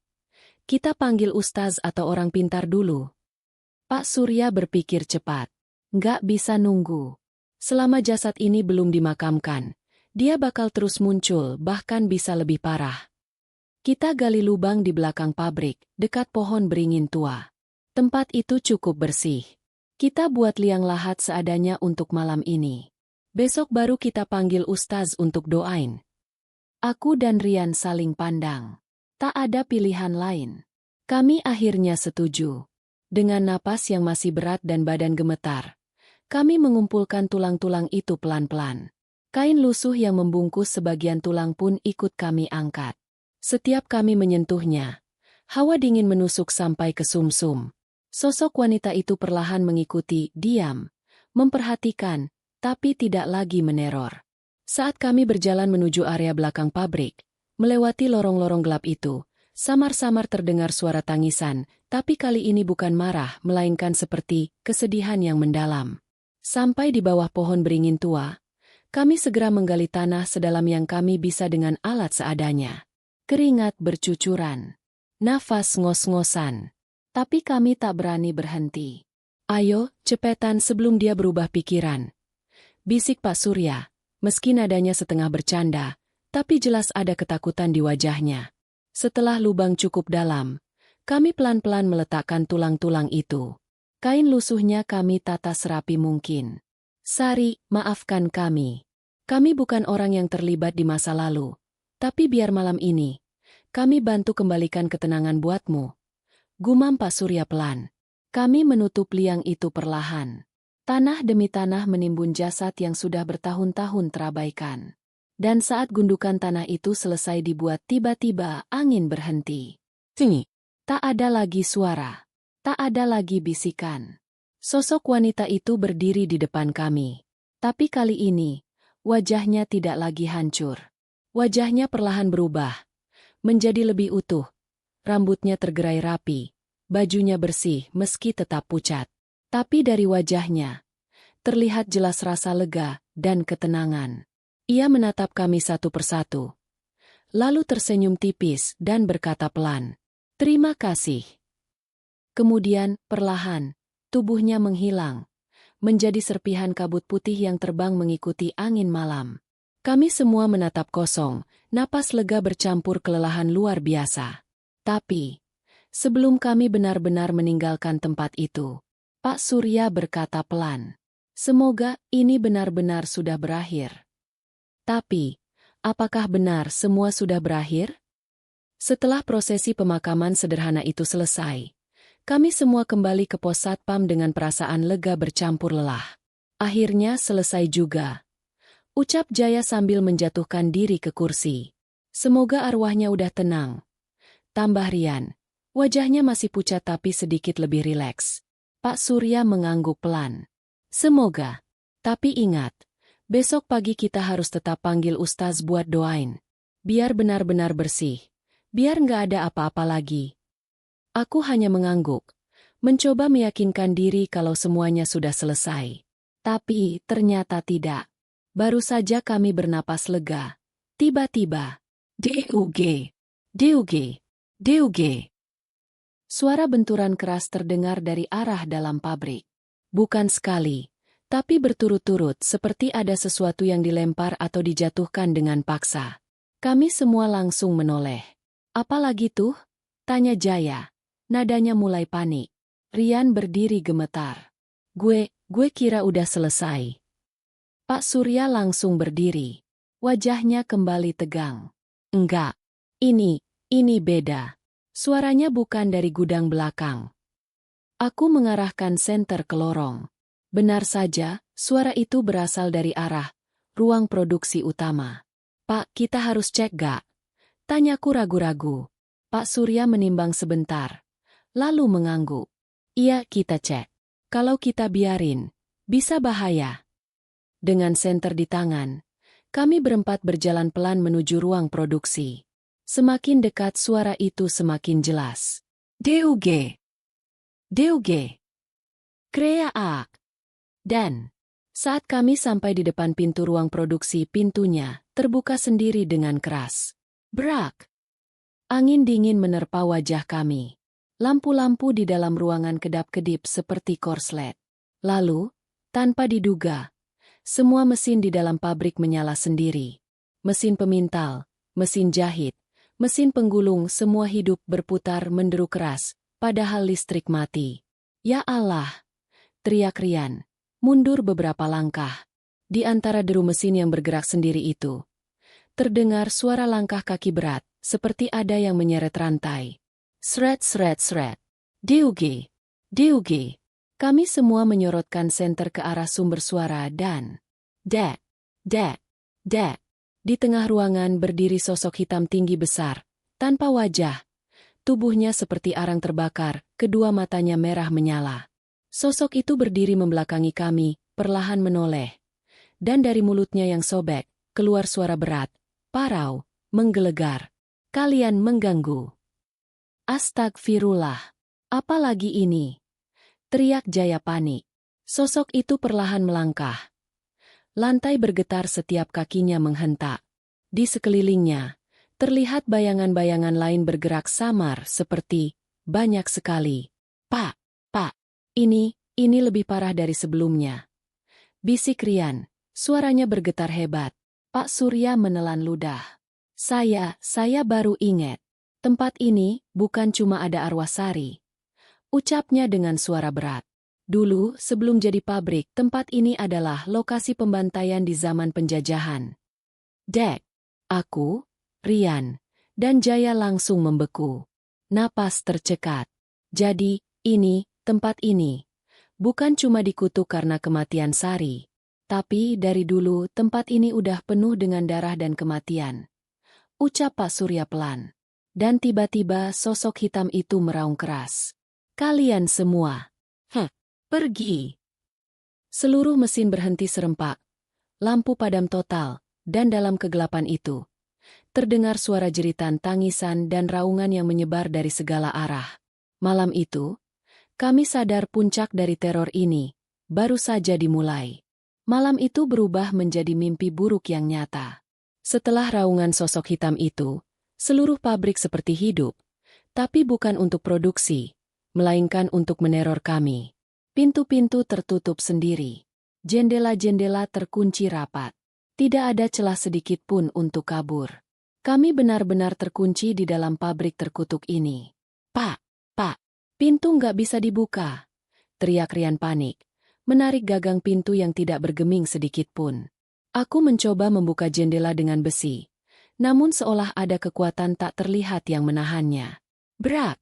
panggil ustaz atau orang pintar dulu? Pak Surya berpikir cepat. Nggak bisa nunggu. Selama jasad ini belum dimakamkan, dia bakal terus muncul, bahkan bisa lebih parah. Kita gali lubang di belakang pabrik, dekat pohon beringin tua. Tempat itu cukup bersih. Kita buat liang lahat seadanya untuk malam ini. Besok baru kita panggil ustaz untuk doain. Aku dan Rian saling pandang. Tak ada pilihan lain. Kami akhirnya setuju. Dengan napas yang masih berat dan badan gemetar, kami mengumpulkan tulang-tulang itu pelan-pelan. Kain lusuh yang membungkus sebagian tulang pun ikut kami angkat. Setiap kami menyentuhnya, hawa dingin menusuk sampai ke sumsum. Sosok wanita itu perlahan mengikuti, diam, memperhatikan, tapi tidak lagi meneror. Saat kami berjalan menuju area belakang pabrik, melewati lorong-lorong gelap itu, samar-samar terdengar suara tangisan, tapi kali ini bukan marah, melainkan seperti kesedihan yang mendalam. Sampai di bawah pohon beringin tua, kami segera menggali tanah sedalam yang kami bisa dengan alat seadanya. Keringat bercucuran, nafas ngos-ngosan, tapi kami tak berani berhenti. Ayo, cepetan sebelum dia berubah pikiran. Bisik Pak Surya, meski nadanya setengah bercanda, tapi jelas ada ketakutan di wajahnya. Setelah lubang cukup dalam, kami pelan-pelan meletakkan tulang-tulang itu. Kain lusuhnya kami tata serapi mungkin. Sari, maafkan kami. Kami bukan orang yang terlibat di masa lalu. Tapi biar malam ini, kami bantu kembalikan ketenangan buatmu. Gumam Pak Surya pelan. Kami menutup liang itu perlahan. Tanah demi tanah menimbun jasad yang sudah bertahun-tahun terabaikan. Dan saat gundukan tanah itu selesai dibuat, tiba-tiba angin berhenti. Tingi. Tak ada lagi suara. Tak ada lagi bisikan. Sosok wanita itu berdiri di depan kami. Tapi kali ini, wajahnya tidak lagi hancur. Wajahnya perlahan berubah. Menjadi lebih utuh. Rambutnya tergerai rapi. Bajunya bersih meski tetap pucat. Tapi dari wajahnya, terlihat jelas rasa lega dan ketenangan. Ia menatap kami satu persatu. Lalu tersenyum tipis dan berkata pelan, "Terima kasih." Kemudian, perlahan, tubuhnya menghilang, menjadi serpihan kabut putih yang terbang mengikuti angin malam. Kami semua menatap kosong, napas lega bercampur kelelahan luar biasa. Tapi, sebelum kami benar-benar meninggalkan tempat itu, Pak Surya berkata pelan, "Semoga ini benar-benar sudah berakhir." Tapi, apakah benar semua sudah berakhir? Setelah prosesi pemakaman sederhana itu selesai, kami semua kembali ke pos satpam dengan perasaan lega bercampur lelah. Akhirnya selesai juga, ucap Jaya sambil menjatuhkan diri ke kursi. Semoga arwahnya udah tenang. Tambah Rian, wajahnya masih pucat tapi sedikit lebih rileks. Pak Surya mengangguk pelan. Semoga. Tapi ingat, besok pagi kita harus tetap panggil Ustaz buat doain. Biar benar-benar bersih. Biar nggak ada apa-apa lagi. Aku hanya mengangguk, mencoba meyakinkan diri kalau semuanya sudah selesai. Tapi ternyata tidak. Baru saja kami bernapas lega. Tiba-tiba, DUG, DUG, DUG. Suara benturan keras terdengar dari arah dalam pabrik. Bukan sekali, tapi berturut-turut seperti ada sesuatu yang dilempar atau dijatuhkan dengan paksa. Kami semua langsung menoleh. "Apalagi tuh?" tanya Jaya. Nadanya mulai panik. Rian berdiri gemetar. Gue kira udah selesai." Pak Surya langsung berdiri. Wajahnya kembali tegang. "Enggak. Ini beda." Suaranya bukan dari gudang belakang. Aku mengarahkan senter ke lorong. Benar saja, suara itu berasal dari arah ruang produksi utama. "Pak, kita harus cek gak?" tanyaku ragu-ragu. Pak Surya menimbang sebentar, lalu mengangguk. "Iya, kita cek. Kalau kita biarin, bisa bahaya." Dengan senter di tangan, kami berempat berjalan pelan menuju ruang produksi. Semakin dekat suara itu semakin jelas. DUG. DUG. Kreaak. Dan saat kami sampai di depan pintu ruang produksi, pintunya terbuka sendiri dengan keras. Brak. Angin dingin menerpa wajah kami. Lampu-lampu di dalam ruangan kedap-kedip seperti korslet. Lalu, tanpa diduga, semua mesin di dalam pabrik menyala sendiri. Mesin pemintal, mesin jahit, mesin penggulung, semua hidup berputar menderu keras, padahal listrik mati. "Ya Allah!" teriak Rian. Mundur beberapa langkah. Di antara deru mesin yang bergerak sendiri itu, terdengar suara langkah kaki berat, seperti ada yang menyeret rantai. Sret sret sret. DUG. DUG. Kami semua menyorotkan senter ke arah sumber suara dan dek, dek, dek. Di tengah ruangan berdiri sosok hitam tinggi besar, tanpa wajah. Tubuhnya seperti arang terbakar, kedua matanya merah menyala. Sosok itu berdiri membelakangi kami, perlahan menoleh. Dan dari mulutnya yang sobek, keluar suara berat, parau, menggelegar. "Kalian mengganggu." "Astagfirullah. Apalagi ini?" teriak Jaya panik. Sosok itu perlahan melangkah. Lantai bergetar setiap kakinya menghentak. Di sekelilingnya, terlihat bayangan-bayangan lain bergerak samar seperti banyak sekali. Pak, ini lebih parah dari sebelumnya." Bisik Rian, suaranya bergetar hebat. Pak Surya menelan ludah. Saya baru ingat. Tempat ini bukan cuma ada arwah Sari." Ucapnya dengan suara berat. "Dulu, sebelum jadi pabrik, tempat ini adalah lokasi pembantaian di zaman penjajahan." Dek, aku, Rian, dan Jaya langsung membeku. Napas tercekat. Jadi, tempat ini, bukan cuma dikutuk karena kematian Sari. Tapi dari dulu tempat ini udah penuh dengan darah dan kematian. Ucap Pak Surya pelan. Dan tiba-tiba sosok hitam itu meraung keras. "Kalian semua, pergi." Seluruh mesin berhenti serempak. Lampu padam total, dan dalam kegelapan itu, terdengar suara jeritan, tangisan, dan raungan yang menyebar dari segala arah. Malam itu, kami sadar puncak dari teror ini baru saja dimulai. Malam itu berubah menjadi mimpi buruk yang nyata. Setelah raungan sosok hitam itu, seluruh pabrik seperti hidup, tapi bukan untuk produksi, melainkan untuk meneror kami. Pintu-pintu tertutup sendiri. Jendela-jendela terkunci rapat. Tidak ada celah sedikit pun untuk kabur. Kami benar-benar terkunci di dalam pabrik terkutuk ini. Pak, pintu nggak bisa dibuka. Teriak Rian panik, menarik gagang pintu yang tidak bergeming sedikit pun. Aku mencoba membuka jendela dengan besi, namun seolah ada kekuatan tak terlihat yang menahannya. Brak!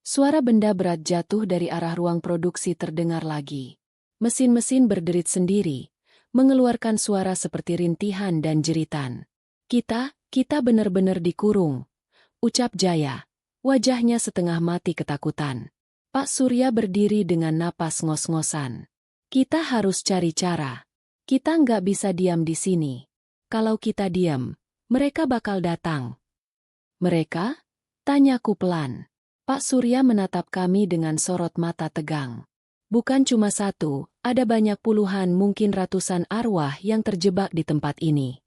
Suara benda berat jatuh dari arah ruang produksi terdengar lagi. Mesin-mesin berderit sendiri, mengeluarkan suara seperti rintihan dan jeritan. Kita benar-benar dikurung, ucap Jaya, wajahnya setengah mati ketakutan. Pak Surya berdiri dengan napas ngos-ngosan. Kita harus cari cara. Kita nggak bisa diam di sini. Kalau kita diam, mereka bakal datang. Mereka? Tanyaku pelan. Pak Surya menatap kami dengan sorot mata tegang. Bukan cuma satu, ada banyak puluhan mungkin ratusan arwah yang terjebak di tempat ini.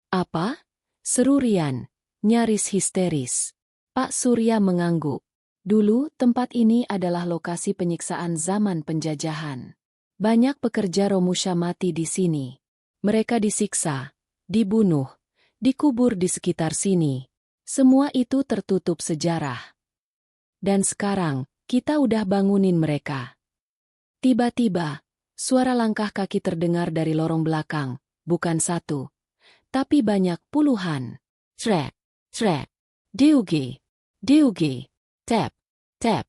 Apa? Seru Rian, nyaris histeris. Pak Surya mengangguk. Dulu, tempat ini adalah lokasi penyiksaan zaman penjajahan. Banyak pekerja Romusha mati di sini. Mereka disiksa, dibunuh, dikubur di sekitar sini. Semua itu tertutup sejarah. Dan sekarang, kita udah bangunin mereka. Tiba-tiba, suara langkah kaki terdengar dari lorong belakang, bukan satu, tapi banyak puluhan. Trek, diugi, tap, tap.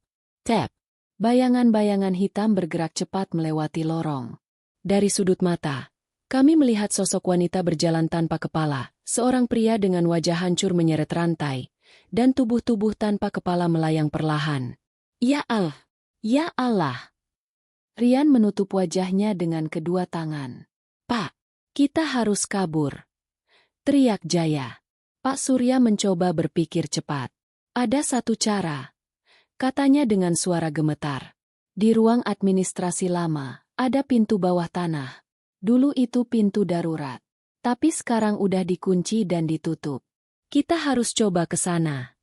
Bayangan-bayangan hitam bergerak cepat melewati lorong. Dari sudut mata, kami melihat sosok wanita berjalan tanpa kepala, seorang pria dengan wajah hancur menyeret rantai, dan tubuh-tubuh tanpa kepala melayang perlahan. Ya Allah! Rian menutup wajahnya dengan kedua tangan. Pak, kita harus kabur. Teriak Jaya. Pak Surya mencoba berpikir cepat. Ada satu cara. Katanya dengan suara gemetar. Di ruang administrasi lama, ada pintu bawah tanah. Dulu itu pintu darurat. Tapi sekarang udah dikunci dan ditutup. Kita harus coba ke sana.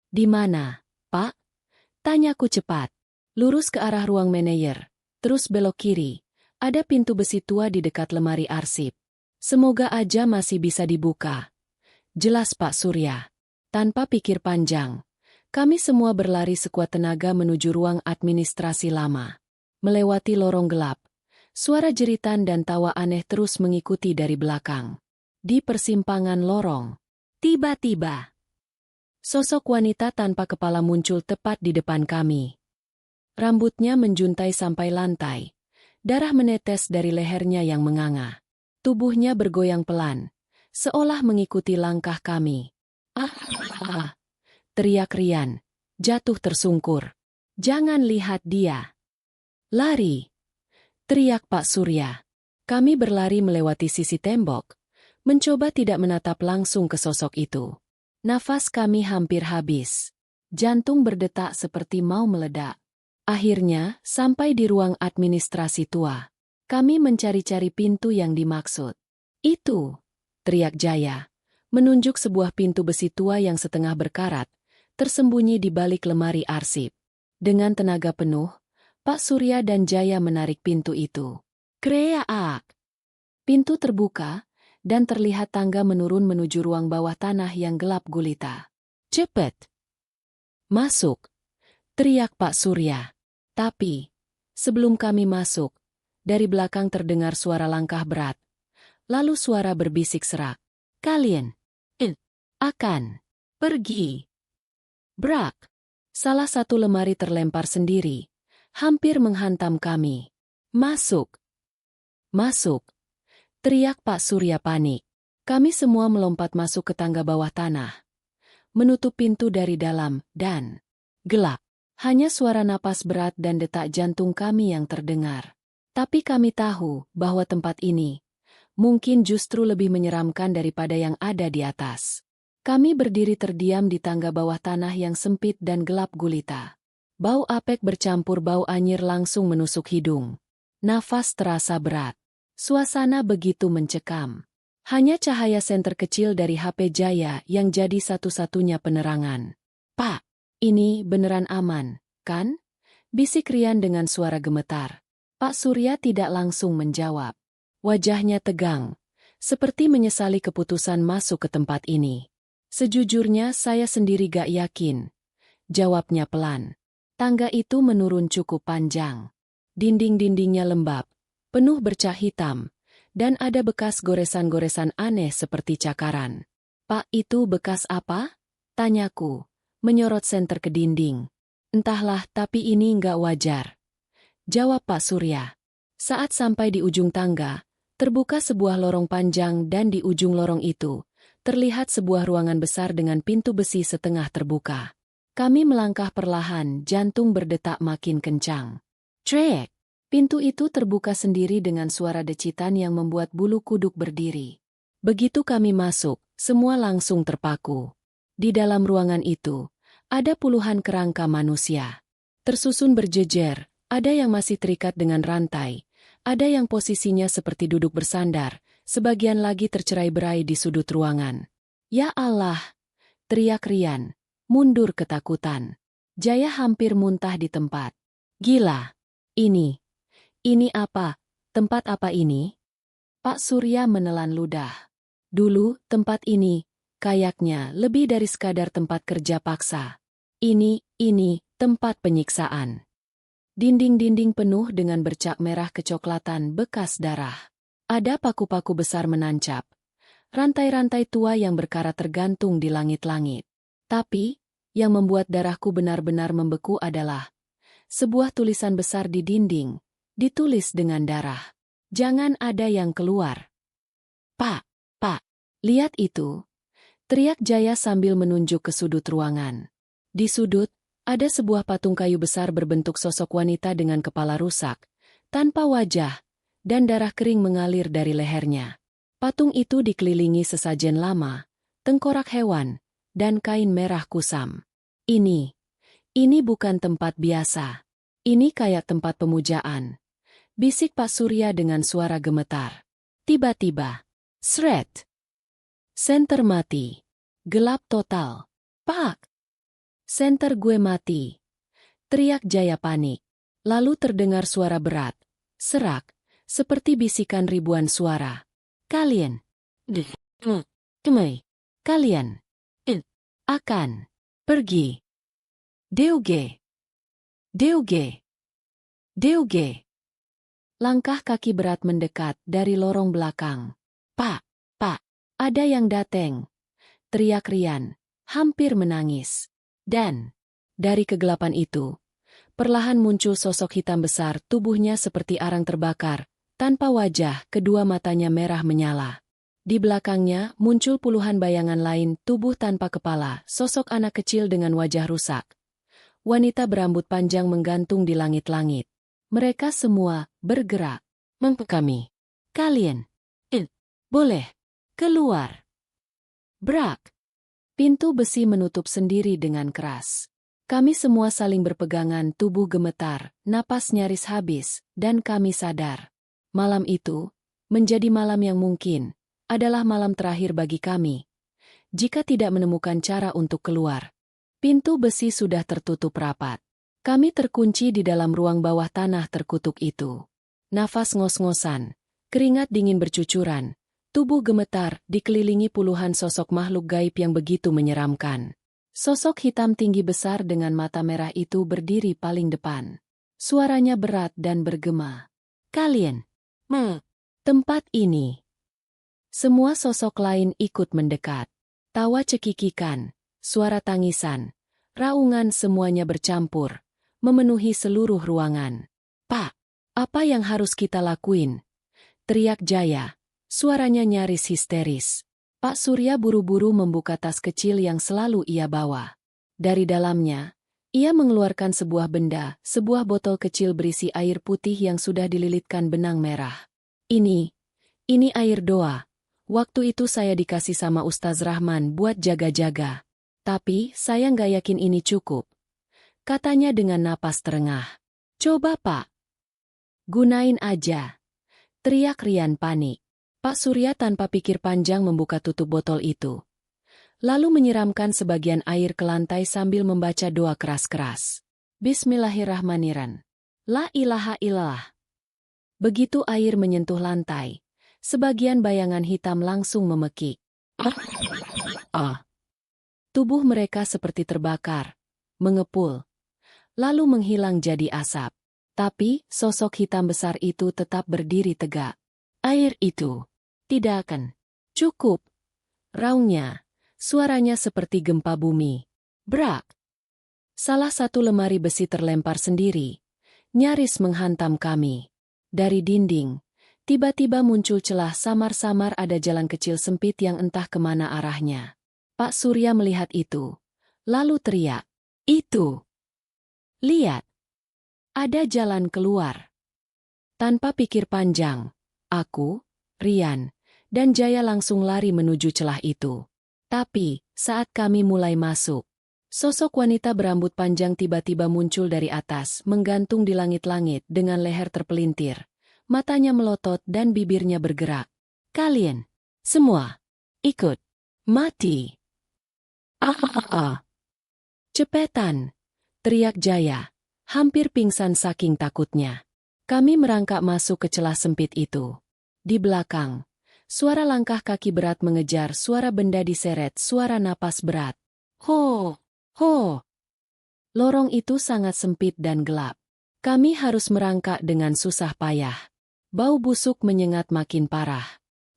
Di mana, Pak? Tanyaku cepat. Lurus ke arah ruang manajer. Terus belok kiri. Ada pintu besi tua di dekat lemari arsip. Semoga aja masih bisa dibuka. Jelas Pak Surya. Tanpa pikir panjang, kami semua berlari sekuat tenaga menuju ruang administrasi lama. Melewati lorong gelap, suara jeritan dan tawa aneh terus mengikuti dari belakang. Di persimpangan lorong, tiba-tiba, sosok wanita tanpa kepala muncul tepat di depan kami. Rambutnya menjuntai sampai lantai. Darah menetes dari lehernya yang menganga. Tubuhnya bergoyang pelan, seolah mengikuti langkah kami. Teriak Rian, jatuh tersungkur. Jangan lihat dia. Lari! Teriak Pak Surya. Kami berlari melewati sisi tembok, mencoba tidak menatap langsung ke sosok itu. Nafas kami hampir habis. Jantung berdetak seperti mau meledak. Akhirnya, sampai di ruang administrasi tua. Kami mencari-cari pintu yang dimaksud. Itu! Teriak Jaya, menunjuk sebuah pintu besi tua yang setengah berkarat, tersembunyi di balik lemari arsip. Dengan tenaga penuh, Pak Surya dan Jaya menarik pintu itu. Kreak! Pintu terbuka, dan terlihat tangga menurun menuju ruang bawah tanah yang gelap gulita. Cepet! Masuk! Teriak Pak Surya. Tapi, sebelum kami masuk, dari belakang terdengar suara langkah berat. Lalu suara berbisik serak. Kalian akan pergi. Brak! Salah satu lemari terlempar sendiri, hampir menghantam kami. Masuk! Masuk! Teriak Pak Surya panik. Kami semua melompat masuk ke tangga bawah tanah. Menutup pintu dari dalam, dan gelap. Hanya suara napas berat dan detak jantung kami yang terdengar. Tapi kami tahu bahwa tempat ini mungkin justru lebih menyeramkan daripada yang ada di atas. Kami berdiri terdiam di tangga bawah tanah yang sempit dan gelap gulita. Bau apek bercampur bau anyir langsung menusuk hidung. Nafas terasa berat. Suasana begitu mencekam. Hanya cahaya senter kecil dari HP Jaya yang jadi satu-satunya penerangan. "Pak, ini beneran aman, kan?" bisik Rian dengan suara gemetar. Pak Surya tidak langsung menjawab. Wajahnya tegang, seperti menyesali keputusan masuk ke tempat ini. "Sejujurnya saya sendiri gak yakin," jawabnya pelan. Tangga itu menurun cukup panjang. Dinding-dindingnya lembab, penuh bercak hitam, dan ada bekas goresan-goresan aneh seperti cakaran. "Pak, itu bekas apa?" tanyaku, menyorot senter ke dinding. "Entahlah, tapi ini nggak wajar," jawab Pak Surya. Saat sampai di ujung tangga, terbuka sebuah lorong panjang dan di ujung lorong itu, terlihat sebuah ruangan besar dengan pintu besi setengah terbuka. Kami melangkah perlahan, jantung berdetak makin kencang. Trek! Pintu itu terbuka sendiri dengan suara decitan yang membuat bulu kuduk berdiri. Begitu kami masuk, semua langsung terpaku. Di dalam ruangan itu, ada puluhan kerangka manusia. Tersusun berjejer, ada yang masih terikat dengan rantai, ada yang posisinya seperti duduk bersandar, sebagian lagi tercerai-berai di sudut ruangan. "Ya Allah!" teriak Rian, mundur ketakutan. Jaya hampir muntah di tempat. "Gila! Ini apa? Tempat apa ini?" Pak Surya menelan ludah. "Dulu, tempat ini, kayaknya lebih dari sekadar tempat kerja paksa. Ini, tempat penyiksaan." Dinding-dinding penuh dengan bercak merah kecoklatan bekas darah. Ada paku-paku besar menancap. Rantai-rantai tua yang berkarat tergantung di langit-langit. Tapi, yang membuat darahku benar-benar membeku adalah sebuah tulisan besar di dinding, ditulis dengan darah. "Jangan ada yang keluar." Pak, lihat itu!" teriak Jaya sambil menunjuk ke sudut ruangan. Di sudut, ada sebuah patung kayu besar berbentuk sosok wanita dengan kepala rusak, tanpa wajah, dan darah kering mengalir dari lehernya. Patung itu dikelilingi sesajen lama, tengkorak hewan, dan kain merah kusam. Ini bukan tempat biasa. Ini kayak tempat pemujaan," bisik Pak Surya dengan suara gemetar. Tiba-tiba, sret! Senter mati. Gelap total. "Pak! Senter gue mati!" teriak Jaya panik. Lalu terdengar suara berat, serak, seperti bisikan ribuan suara. "Kalian akan pergi. Deuge. Langkah kaki berat mendekat dari lorong belakang. Pak, ada yang dateng!" teriak Rian, hampir menangis. Dan, dari kegelapan itu, perlahan muncul sosok hitam besar, tubuhnya seperti arang terbakar, tanpa wajah, kedua matanya merah menyala. Di belakangnya muncul puluhan bayangan lain, tubuh tanpa kepala, sosok anak kecil dengan wajah rusak. Wanita berambut panjang menggantung di langit-langit. Mereka semua bergerak. "Kami. Kalian. Boleh. Keluar." Brak. Pintu besi menutup sendiri dengan keras. Kami semua saling berpegangan, tubuh gemetar, napas nyaris habis, dan kami sadar. Malam itu, menjadi malam yang mungkin, adalah malam terakhir bagi kami. Jika tidak menemukan cara untuk keluar. Pintu besi sudah tertutup rapat. Kami terkunci di dalam ruang bawah tanah terkutuk itu. Nafas ngos-ngosan, keringat dingin bercucuran, tubuh gemetar dikelilingi puluhan sosok makhluk gaib yang begitu menyeramkan. Sosok hitam tinggi besar dengan mata merah itu berdiri paling depan. Suaranya berat dan bergema. "Kalian, tempat ini." Semua sosok lain ikut mendekat. Tawa cekikikan, suara tangisan, raungan semuanya bercampur, memenuhi seluruh ruangan. "Pak, apa yang harus kita lakuin?" teriak Jaya, suaranya nyaris histeris. Pak Surya buru-buru membuka tas kecil yang selalu ia bawa. Dari dalamnya, ia mengeluarkan sebuah benda, sebuah botol kecil berisi air putih yang sudah dililitkan benang merah. Ini air doa. Waktu itu saya dikasih sama Ustaz Rahman buat jaga-jaga. Tapi saya nggak yakin ini cukup," katanya dengan napas terengah. "Coba Pak. Gunain aja." Teriak Rian panik. Pak Surya tanpa pikir panjang membuka tutup botol itu. Lalu menyiramkan sebagian air ke lantai sambil membaca doa keras-keras. Bismillahirrahmanirrahim. La ilaha illallah. Begitu air menyentuh lantai, sebagian bayangan hitam langsung memekik. Tubuh mereka seperti terbakar, mengepul, lalu menghilang jadi asap. Tapi, sosok hitam besar itu tetap berdiri tegak. Air itu tidak akan cukup. Raungnya, suaranya seperti gempa bumi. Brak! Salah satu lemari besi terlempar sendiri, nyaris menghantam kami. Dari dinding, tiba-tiba muncul celah samar-samar, ada jalan kecil sempit yang entah kemana arahnya. Pak Surya melihat itu, lalu teriak, "Itu! Lihat! Ada jalan keluar!" Tanpa pikir panjang, aku, Rian, dan Jaya langsung lari menuju celah itu. Tapi, saat kami mulai masuk, sosok wanita berambut panjang tiba-tiba muncul dari atas, menggantung di langit-langit dengan leher terpelintir. Matanya melotot dan bibirnya bergerak. "Kalian semua ikut mati!" Cepetan! Teriak Jaya, hampir pingsan saking takutnya. Kami merangkak masuk ke celah sempit itu. Di belakang, suara langkah kaki berat mengejar, suara benda diseret, suara napas berat. Ho! Ho! Lorong itu sangat sempit dan gelap. Kami harus merangkak dengan susah payah. Bau busuk menyengat makin parah.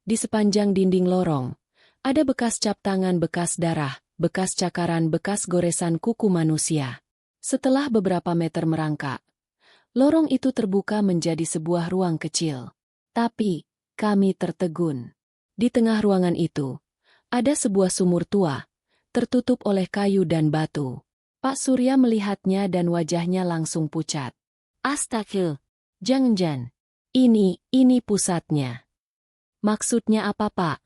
Di sepanjang dinding lorong, ada bekas cap tangan, bekas darah, bekas cakaran, bekas goresan kuku manusia. Setelah beberapa meter merangkak, lorong itu terbuka menjadi sebuah ruang kecil. Tapi, kami tertegun. Di tengah ruangan itu, ada sebuah sumur tua, tertutup oleh kayu dan batu. Pak Surya melihatnya dan wajahnya langsung pucat. Astagfirullah, jangan-jangan. Ini pusatnya. Maksudnya apa, Pak?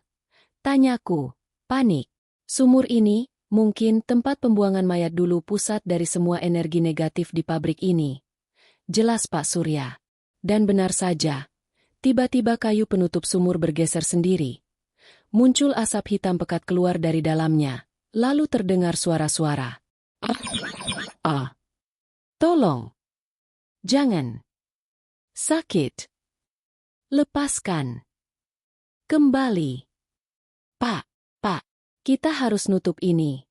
Tanyaku, panik. Sumur ini, mungkin tempat pembuangan mayat dulu, pusat dari semua energi negatif di pabrik ini. Jelas Pak Surya. Dan benar saja. Tiba-tiba kayu penutup sumur bergeser sendiri. Muncul asap hitam pekat keluar dari dalamnya. Lalu terdengar suara-suara. Tolong. Jangan. Sakit. Lepaskan. Kembali. Pak, kita harus nutup ini.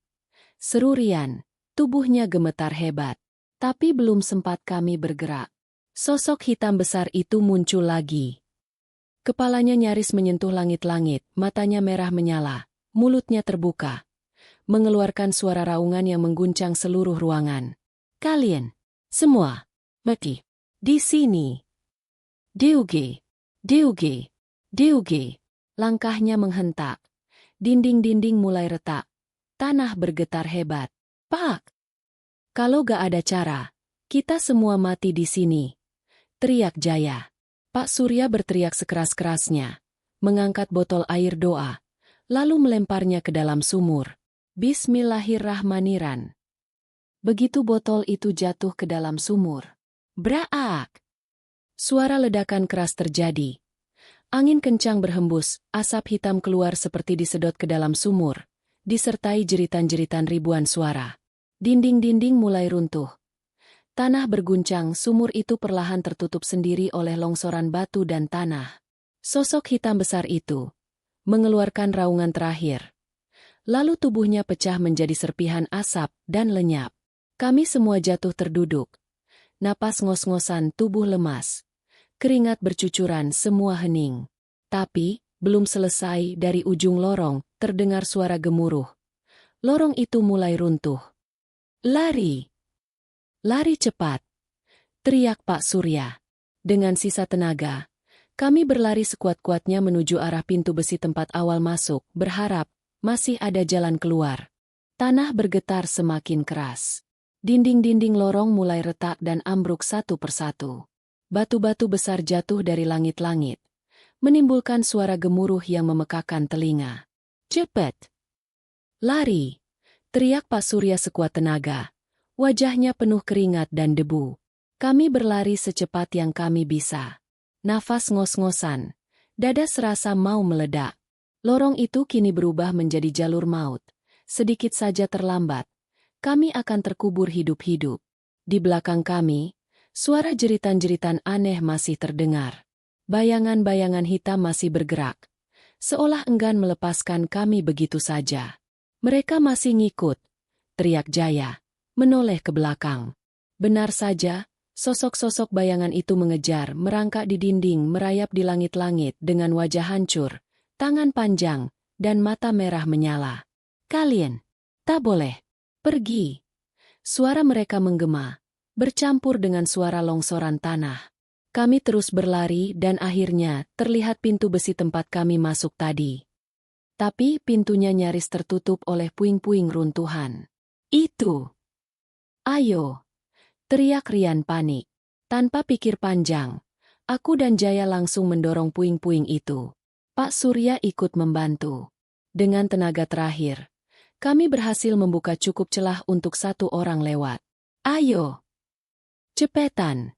Seru Rian, tubuhnya gemetar hebat. Tapi belum sempat kami bergerak. Sosok hitam besar itu muncul lagi. Kepalanya nyaris menyentuh langit-langit, matanya merah menyala, mulutnya terbuka, mengeluarkan suara raungan yang mengguncang seluruh ruangan. Kalian semua mati di sini. Diuge. Langkahnya menghentak. Dinding-dinding mulai retak. Tanah bergetar hebat. Pak! Kalau gak ada cara, kita semua mati di sini. Teriak Jaya. Pak Surya berteriak sekeras-kerasnya, mengangkat botol air doa, lalu melemparnya ke dalam sumur. Bismillahirrahmanirrahim. Begitu botol itu jatuh ke dalam sumur. Braak! Suara ledakan keras terjadi. Angin kencang berhembus, asap hitam keluar seperti disedot ke dalam sumur, disertai jeritan-jeritan ribuan suara. Dinding-dinding mulai runtuh. Tanah berguncang, sumur itu perlahan tertutup sendiri oleh longsoran batu dan tanah. Sosok hitam besar itu mengeluarkan raungan terakhir. Lalu tubuhnya pecah menjadi serpihan asap dan lenyap. Kami semua jatuh terduduk. Napas ngos-ngosan, tubuh lemas. Keringat bercucuran, semua hening. Tapi, belum selesai, dari ujung lorong, terdengar suara gemuruh. Lorong itu mulai runtuh. Lari! Lari cepat! Teriak Pak Surya. Dengan sisa tenaga, kami berlari sekuat-kuatnya menuju arah pintu besi tempat awal masuk, berharap masih ada jalan keluar. Tanah bergetar semakin keras. Dinding-dinding lorong mulai retak dan ambruk satu persatu. Batu-batu besar jatuh dari langit-langit, menimbulkan suara gemuruh yang memekakan telinga. Cepat! Lari! Teriak Pak Surya sekuat tenaga. Wajahnya penuh keringat dan debu. Kami berlari secepat yang kami bisa. Nafas ngos-ngosan. Dada serasa mau meledak. Lorong itu kini berubah menjadi jalur maut. Sedikit saja terlambat, kami akan terkubur hidup-hidup. Di belakang kami, suara jeritan-jeritan aneh masih terdengar. Bayangan-bayangan hitam masih bergerak, seolah enggan melepaskan kami begitu saja. Mereka masih ngikut, teriak Jaya, menoleh ke belakang. Benar saja, sosok-sosok bayangan itu mengejar, merangkak di dinding, merayap di langit-langit dengan wajah hancur, tangan panjang, dan mata merah menyala. Kalian tak boleh pergi. Suara mereka menggema, bercampur dengan suara longsoran tanah. Kami terus berlari dan akhirnya terlihat pintu besi tempat kami masuk tadi. Tapi pintunya nyaris tertutup oleh puing-puing runtuhan. Itu! Ayo! Teriak Rian panik. Tanpa pikir panjang, aku dan Jaya langsung mendorong puing-puing itu. Pak Surya ikut membantu. Dengan tenaga terakhir, kami berhasil membuka cukup celah untuk satu orang lewat. Ayo! Cepetan!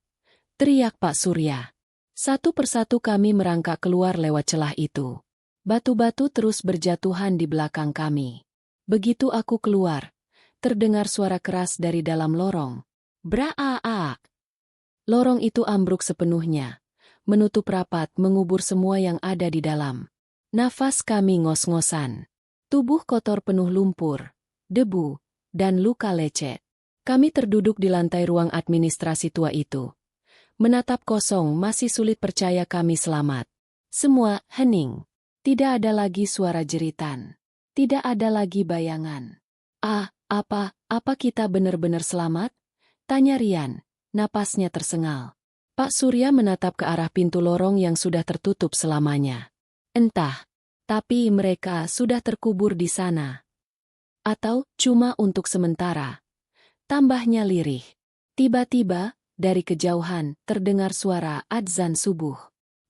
Teriak Pak Surya. Satu persatu kami merangkak keluar lewat celah itu. Batu-batu terus berjatuhan di belakang kami. Begitu aku keluar, terdengar suara keras dari dalam lorong. Braak! Lorong itu ambruk sepenuhnya, menutup rapat, mengubur semua yang ada di dalam. Nafas kami ngos-ngosan. Tubuh kotor penuh lumpur, debu, dan luka lecet. Kami terduduk di lantai ruang administrasi tua itu. Menatap kosong, masih sulit percaya kami selamat. Semua hening. Tidak ada lagi suara jeritan. Tidak ada lagi bayangan. Apa kita benar-benar selamat? Tanya Rian, napasnya tersengal. Pak Surya menatap ke arah pintu lorong yang sudah tertutup selamanya. Entah, tapi mereka sudah terkubur di sana. Atau cuma untuk sementara. Tambahnya lirih. Tiba-tiba, dari kejauhan, terdengar suara adzan subuh.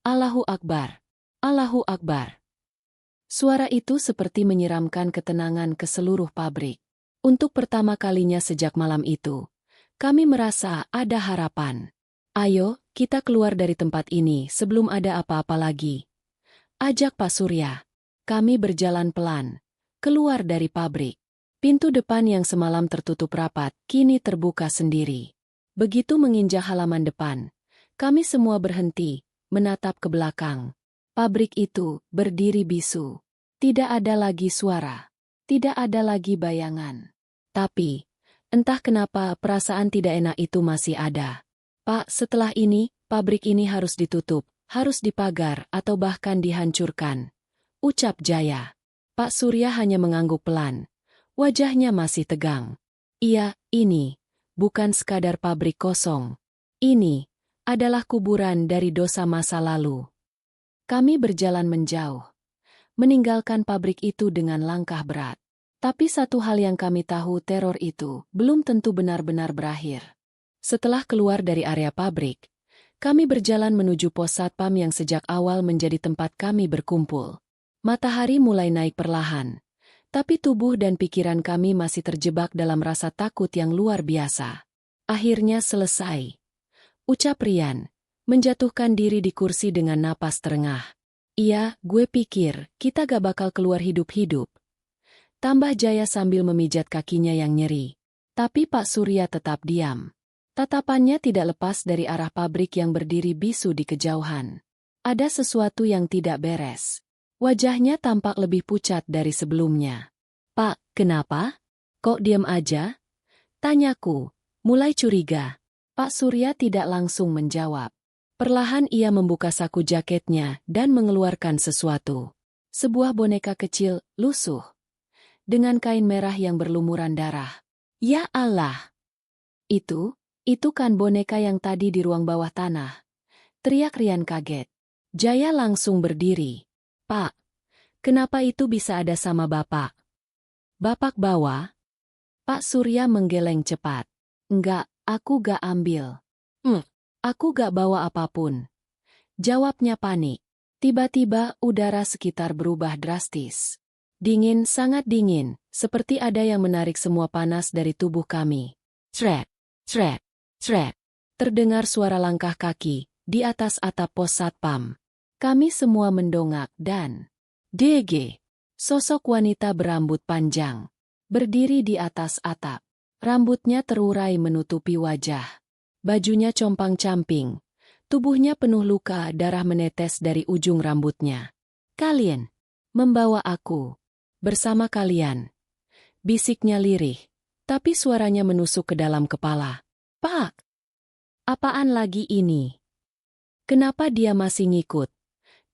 Allahu Akbar! Allahu Akbar! Suara itu seperti menyiramkan ketenangan ke seluruh pabrik. Untuk pertama kalinya sejak malam itu, kami merasa ada harapan. Ayo, kita keluar dari tempat ini sebelum ada apa-apa lagi. Ajak Pak Surya. Kami berjalan pelan, keluar dari pabrik. Pintu depan yang semalam tertutup rapat, kini terbuka sendiri. Begitu menginjak halaman depan, kami semua berhenti, menatap ke belakang. Pabrik itu berdiri bisu. Tidak ada lagi suara. Tidak ada lagi bayangan. Tapi, entah kenapa perasaan tidak enak itu masih ada. Pak, setelah ini, pabrik ini harus ditutup, harus dipagar, atau bahkan dihancurkan. Ucap Jaya. Pak Surya hanya mengangguk pelan. Wajahnya masih tegang. Iya, ini bukan sekadar pabrik kosong. Ini adalah kuburan dari dosa masa lalu. Kami berjalan menjauh, meninggalkan pabrik itu dengan langkah berat. Tapi satu hal yang kami tahu, teror itu belum tentu benar-benar berakhir. Setelah keluar dari area pabrik, kami berjalan menuju pos satpam yang sejak awal menjadi tempat kami berkumpul. Matahari mulai naik perlahan, tapi tubuh dan pikiran kami masih terjebak dalam rasa takut yang luar biasa. Akhirnya selesai. Ucap Rian, menjatuhkan diri di kursi dengan napas terengah. Iya, gue pikir kita gak bakal keluar hidup-hidup. Tambah Jaya sambil memijat kakinya yang nyeri. Tapi Pak Surya tetap diam. Tatapannya tidak lepas dari arah pabrik yang berdiri bisu di kejauhan. Ada sesuatu yang tidak beres. Wajahnya tampak lebih pucat dari sebelumnya. Pak, kenapa? Kok diam aja? Tanyaku, mulai curiga. Pak Surya tidak langsung menjawab. Perlahan ia membuka saku jaketnya dan mengeluarkan sesuatu. Sebuah boneka kecil, lusuh. Dengan kain merah yang berlumuran darah. Ya Allah! Itu kan boneka yang tadi di ruang bawah tanah. Teriak Rian kaget. Jaya langsung berdiri. Pak, kenapa itu bisa ada sama Bapak? Bapak bawa? Pak Surya menggeleng cepat. Enggak, aku gak ambil. Aku gak bawa apapun. Jawabnya panik. Tiba-tiba udara sekitar berubah drastis. Dingin, sangat dingin, seperti ada yang menarik semua panas dari tubuh kami. Cret, cret, cret. Terdengar suara langkah kaki, di atas atap pos satpam. Kami semua mendongak dan DG. Sosok wanita berambut panjang. Berdiri di atas atap. Rambutnya terurai menutupi wajah. Bajunya compang-camping. Tubuhnya penuh luka, darah menetes dari ujung rambutnya. Kalian membawa aku bersama kalian. Bisiknya lirih, tapi suaranya menusuk ke dalam kepala. Pak! Apaan lagi ini? Kenapa dia masih ngikut?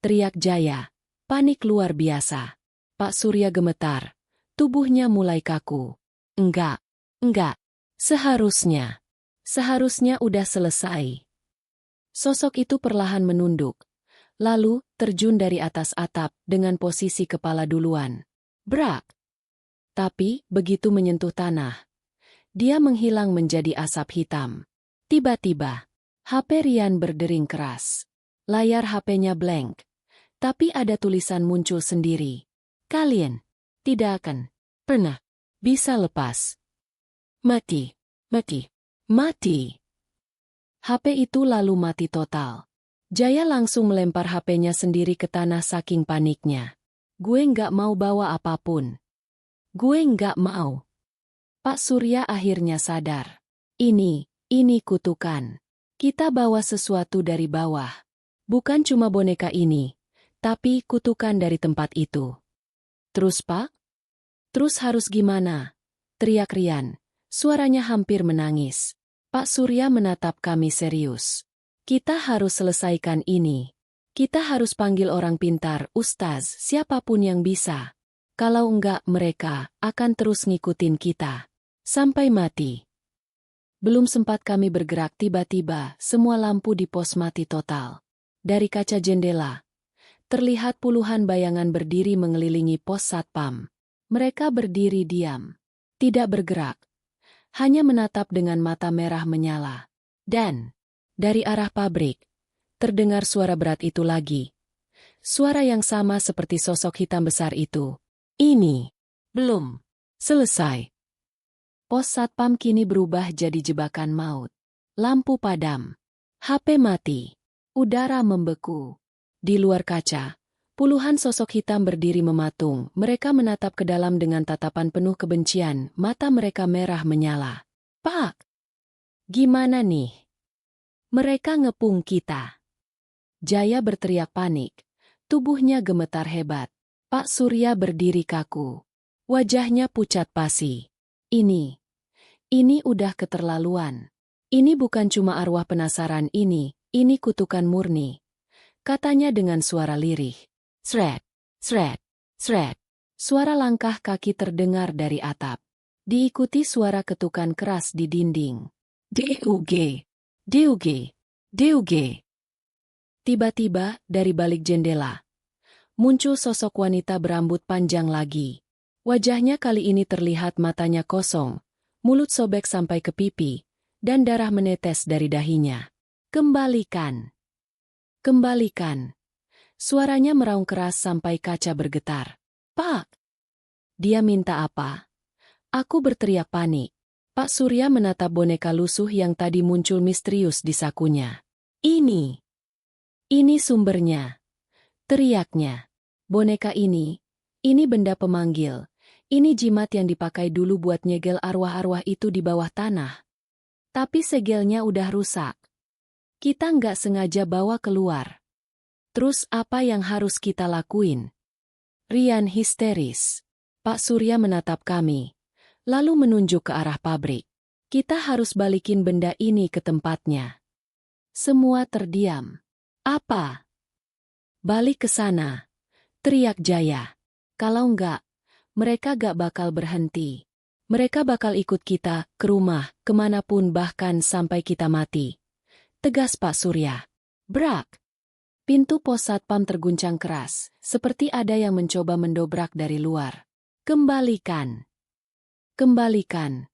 Teriak Jaya. Panik luar biasa. Pak Surya gemetar. Tubuhnya mulai kaku. Enggak. Seharusnya udah selesai. Sosok itu perlahan menunduk. Lalu, terjun dari atas atap dengan posisi kepala duluan. Brak! Tapi, begitu menyentuh tanah, dia menghilang menjadi asap hitam. Tiba-tiba, HP Rian berdering keras. Layar HP-nya blank. Tapi ada tulisan muncul sendiri. Kalian tidak akan pernah bisa lepas. Mati. HP itu lalu mati total. Jaya langsung melempar HP-nya sendiri ke tanah saking paniknya. Gue nggak mau bawa apapun. Gue nggak mau. Pak Surya akhirnya sadar. Ini kutukan. Kita bawa sesuatu dari bawah. Bukan cuma boneka ini, tapi kutukan dari tempat itu. Terus Pak? Terus harus gimana? Teriak Rian. Suaranya hampir menangis. Pak Surya menatap kami serius. Kita harus selesaikan ini. Kita harus panggil orang pintar, ustaz, siapapun yang bisa. Kalau enggak, mereka akan terus ngikutin kita. Sampai mati. Belum sempat kami bergerak, tiba-tiba semua lampu di pos mati total. Dari kaca jendela, terlihat puluhan bayangan berdiri mengelilingi pos satpam. Mereka berdiri diam. Tidak bergerak. Hanya menatap dengan mata merah menyala. Dan, dari arah pabrik, terdengar suara berat itu lagi. Suara yang sama seperti sosok hitam besar itu. Ini belum selesai. Pos satpam kini berubah jadi jebakan maut. Lampu padam. HP mati. Udara membeku. Di luar kaca, puluhan sosok hitam berdiri mematung. Mereka menatap ke dalam dengan tatapan penuh kebencian. Mata mereka merah menyala. Pak! Gimana nih? Mereka ngepung kita. Jaya berteriak panik. Tubuhnya gemetar hebat. Pak Surya berdiri kaku. Wajahnya pucat pasi. Ini udah keterlaluan. Ini bukan cuma arwah penasaran ini kutukan murni. Katanya dengan suara lirih. Sret, sret, sret. Suara langkah kaki terdengar dari atap. Diikuti suara ketukan keras di dinding. DUG, DUG, DUG. Tiba-tiba, dari balik jendela, muncul sosok wanita berambut panjang lagi. Wajahnya kali ini terlihat matanya kosong, mulut sobek sampai ke pipi, dan darah menetes dari dahinya. Kembalikan. Kembalikan. Suaranya meraung keras sampai kaca bergetar. Pak! Dia minta apa? Aku berteriak panik. Pak Surya menatap boneka lusuh yang tadi muncul misterius di sakunya. Ini sumbernya. Teriaknya. Boneka ini benda pemanggil. Ini jimat yang dipakai dulu buat nyegel arwah-arwah itu di bawah tanah. Tapi segelnya udah rusak. Kita nggak sengaja bawa keluar. Terus apa yang harus kita lakuin? Rian histeris. Pak Surya menatap kami, lalu menunjuk ke arah pabrik. Kita harus balikin benda ini ke tempatnya. Semua terdiam. Apa? Balik ke sana. Teriak Jaya. Kalau enggak, mereka gak bakal berhenti. Mereka bakal ikut kita ke rumah, kemanapun bahkan sampai kita mati. Tegas Pak Surya. Brak! Pintu pos satpam terguncang keras, seperti ada yang mencoba mendobrak dari luar. Kembalikan. Kembalikan.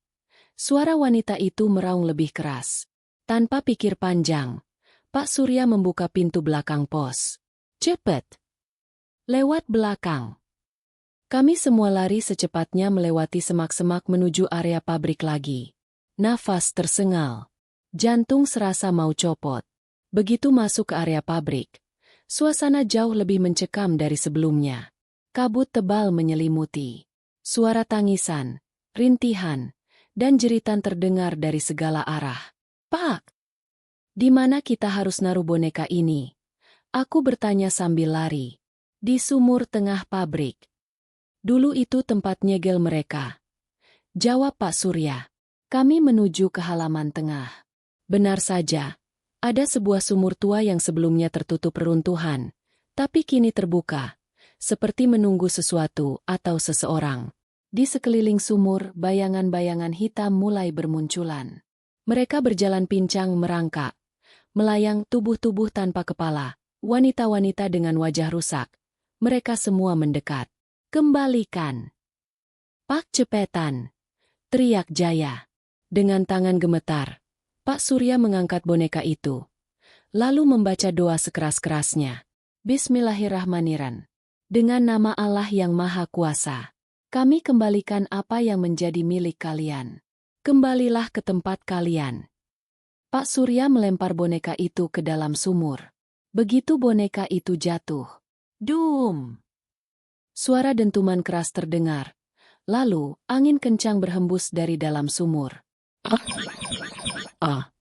Suara wanita itu meraung lebih keras. Tanpa pikir panjang, Pak Surya membuka pintu belakang pos. Cepet! Lewat belakang. Kami semua lari secepatnya melewati semak-semak menuju area pabrik lagi. Nafas tersengal. Jantung serasa mau copot. Begitu masuk ke area pabrik, suasana jauh lebih mencekam dari sebelumnya. Kabut tebal menyelimuti. Suara tangisan, rintihan, dan jeritan terdengar dari segala arah. "Pak, di mana kita harus naruh boneka ini?" Aku bertanya sambil lari. "Di sumur tengah pabrik. Dulu itu tempat nyegel mereka," jawab Pak Surya. Kami menuju ke halaman tengah. Benar saja, ada sebuah sumur tua yang sebelumnya tertutup reruntuhan, tapi kini terbuka, seperti menunggu sesuatu atau seseorang. Di sekeliling sumur, bayangan-bayangan hitam mulai bermunculan. Mereka berjalan pincang merangkak, melayang tubuh-tubuh tanpa kepala, wanita-wanita dengan wajah rusak. Mereka semua mendekat. "Kembalikan! Pak, cepetan!" teriak Jaya. Dengan tangan gemetar, Pak Surya mengangkat boneka itu, lalu membaca doa sekeras-kerasnya. "Bismillahirrahmanirrahim. Dengan nama Allah yang Maha Kuasa, kami kembalikan apa yang menjadi milik kalian. Kembalilah ke tempat kalian." Pak Surya melempar boneka itu ke dalam sumur. Begitu boneka itu jatuh, "Dum!" Suara dentuman keras terdengar. Lalu, angin kencang berhembus dari dalam sumur. Ah!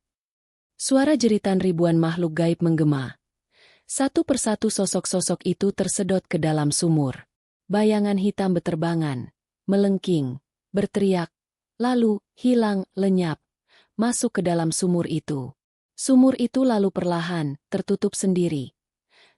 Suara jeritan ribuan makhluk gaib menggema. Satu persatu sosok-sosok itu tersedot ke dalam sumur. Bayangan hitam beterbangan, melengking, berteriak, lalu hilang, lenyap, masuk ke dalam sumur itu. Sumur itu lalu perlahan, tertutup sendiri.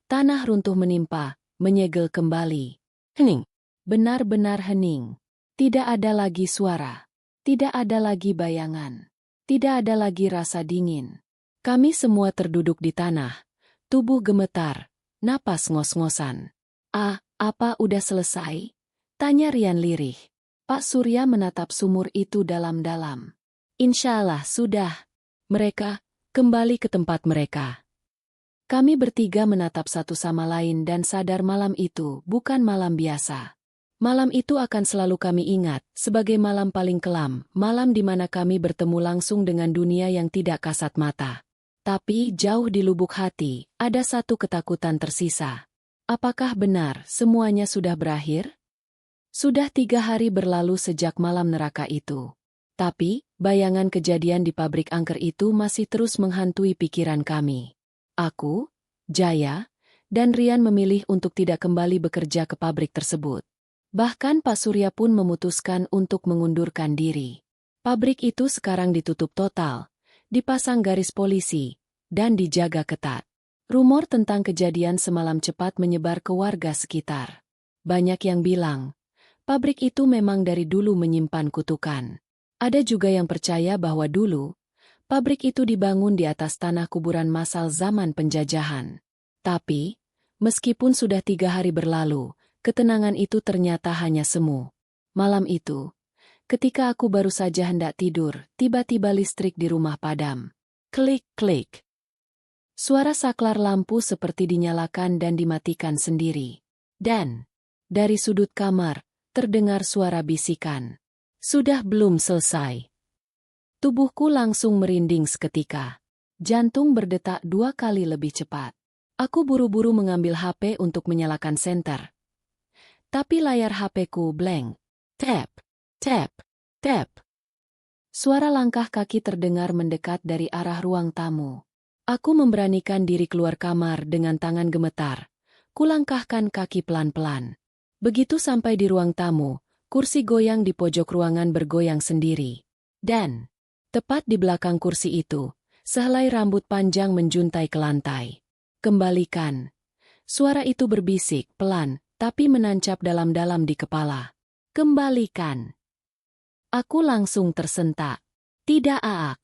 Tanah runtuh menimpa, menyegel kembali. Hening. Benar-benar hening. Tidak ada lagi suara. Tidak ada lagi bayangan. Tidak ada lagi rasa dingin. Kami semua terduduk di tanah. Tubuh gemetar, napas ngos-ngosan. "Ah, apa udah selesai?" tanya Rian lirih. Pak Surya menatap sumur itu dalam-dalam. "Insya Allah sudah." Mereka kembali ke tempat mereka. Kami bertiga menatap satu sama lain dan sadar malam itu bukan malam biasa. Malam itu akan selalu kami ingat sebagai malam paling kelam, malam di mana kami bertemu langsung dengan dunia yang tidak kasat mata. Tapi jauh di lubuk hati, ada satu ketakutan tersisa. Apakah benar semuanya sudah berakhir? Sudah 3 hari berlalu sejak malam neraka itu. Tapi, bayangan kejadian di pabrik angker itu masih terus menghantui pikiran kami. Aku, Jaya, dan Rian memilih untuk tidak kembali bekerja ke pabrik tersebut. Bahkan Pak Surya pun memutuskan untuk mengundurkan diri. Pabrik itu sekarang ditutup total, dipasang garis polisi, dan dijaga ketat. Rumor tentang kejadian semalam cepat menyebar ke warga sekitar. Banyak yang bilang, pabrik itu memang dari dulu menyimpan kutukan. Ada juga yang percaya bahwa dulu, pabrik itu dibangun di atas tanah kuburan massal zaman penjajahan. Tapi, meskipun sudah 3 hari berlalu, ketenangan itu ternyata hanya semu. Malam itu, ketika aku baru saja hendak tidur, tiba-tiba listrik di rumah padam. Klik-klik. Suara saklar lampu seperti dinyalakan dan dimatikan sendiri. Dan, dari sudut kamar, terdengar suara bisikan. "Sudah belum selesai?" Tubuhku langsung merinding seketika. Jantung berdetak 2 kali lebih cepat. Aku buru-buru mengambil HP untuk menyalakan senter. Tapi layar HP-ku blank. Tap, tap, tap. Suara langkah kaki terdengar mendekat dari arah ruang tamu. Aku memberanikan diri keluar kamar dengan tangan gemetar. Kulangkahkan kaki pelan-pelan. Begitu sampai di ruang tamu, kursi goyang di pojok ruangan bergoyang sendiri. Dan, tepat di belakang kursi itu, sehelai rambut panjang menjuntai ke lantai. "Kembalikan." Suara itu berbisik, pelan, tapi menancap dalam-dalam di kepala. "Kembalikan." Aku langsung tersentak. "Tidak, Aak!"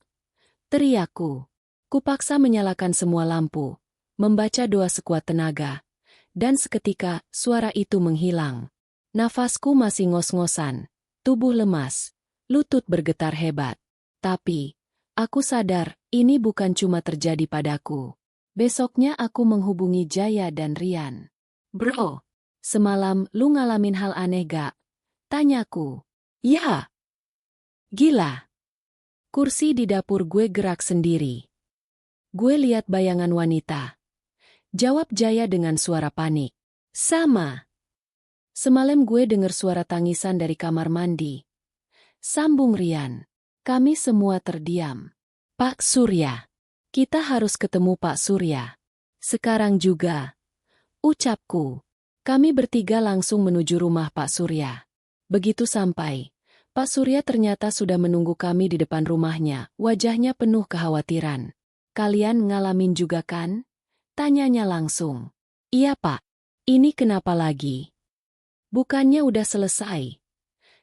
teriakku. Kupaksa menyalakan semua lampu, membaca doa sekuat tenaga, dan seketika suara itu menghilang. Nafasku masih ngos-ngosan, tubuh lemas, lutut bergetar hebat. Tapi, aku sadar ini bukan cuma terjadi padaku. Besoknya aku menghubungi Jaya dan Rian. "Bro, semalam lu ngalamin hal aneh gak?" tanyaku. "Ya." "Gila." Kursi di dapur gue gerak sendiri. Gue lihat bayangan wanita. Jawab Jaya dengan suara panik. Sama. Semalam gue dengar suara tangisan dari kamar mandi. Sambung Rian. Kami semua terdiam. Pak Surya. Kita harus ketemu Pak Surya. Sekarang juga. Ucapku. Kami bertiga langsung menuju rumah Pak Surya. Begitu sampai, Pak Surya ternyata sudah menunggu kami di depan rumahnya, wajahnya penuh kekhawatiran. Kalian ngalamin juga kan? Tanyanya langsung. Iya Pak. Ini kenapa lagi? Bukannya udah selesai?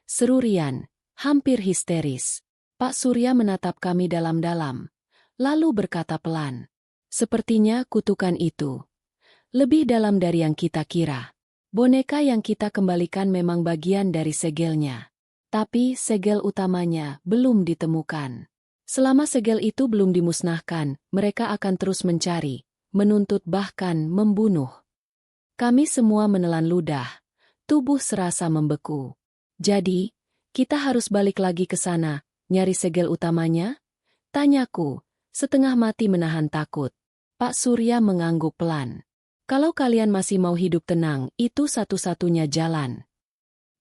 Seru Rian, hampir histeris. Pak Surya menatap kami dalam-dalam, lalu berkata pelan. Sepertinya kutukan itu lebih dalam dari yang kita kira. Boneka yang kita kembalikan memang bagian dari segelnya. Tapi segel utamanya belum ditemukan. Selama segel itu belum dimusnahkan, mereka akan terus mencari, menuntut bahkan membunuh. Kami semua menelan ludah, tubuh serasa membeku. Jadi, kita harus balik lagi ke sana, nyari segel utamanya? Tanyaku, setengah mati menahan takut. Pak Surya mengangguk pelan. Kalau kalian masih mau hidup tenang, itu satu-satunya jalan.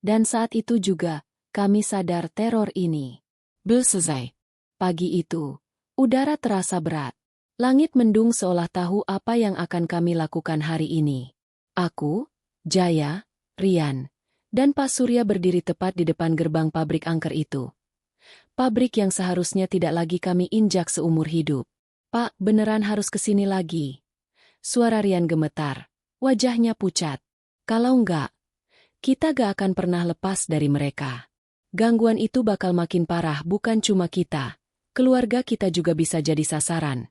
Dan saat itu juga, kami sadar teror ini belum selesai. Pagi itu, udara terasa berat. Langit mendung seolah tahu apa yang akan kami lakukan hari ini. Aku, Jaya, Rian, dan Pak Surya berdiri tepat di depan gerbang pabrik angker itu. Pabrik yang seharusnya tidak lagi kami injak seumur hidup. Pak, beneran harus kesini lagi. Suara Rian gemetar, wajahnya pucat. Kalau enggak, kita gak akan pernah lepas dari mereka. Gangguan itu bakal makin parah, bukan cuma kita. Keluarga kita juga bisa jadi sasaran.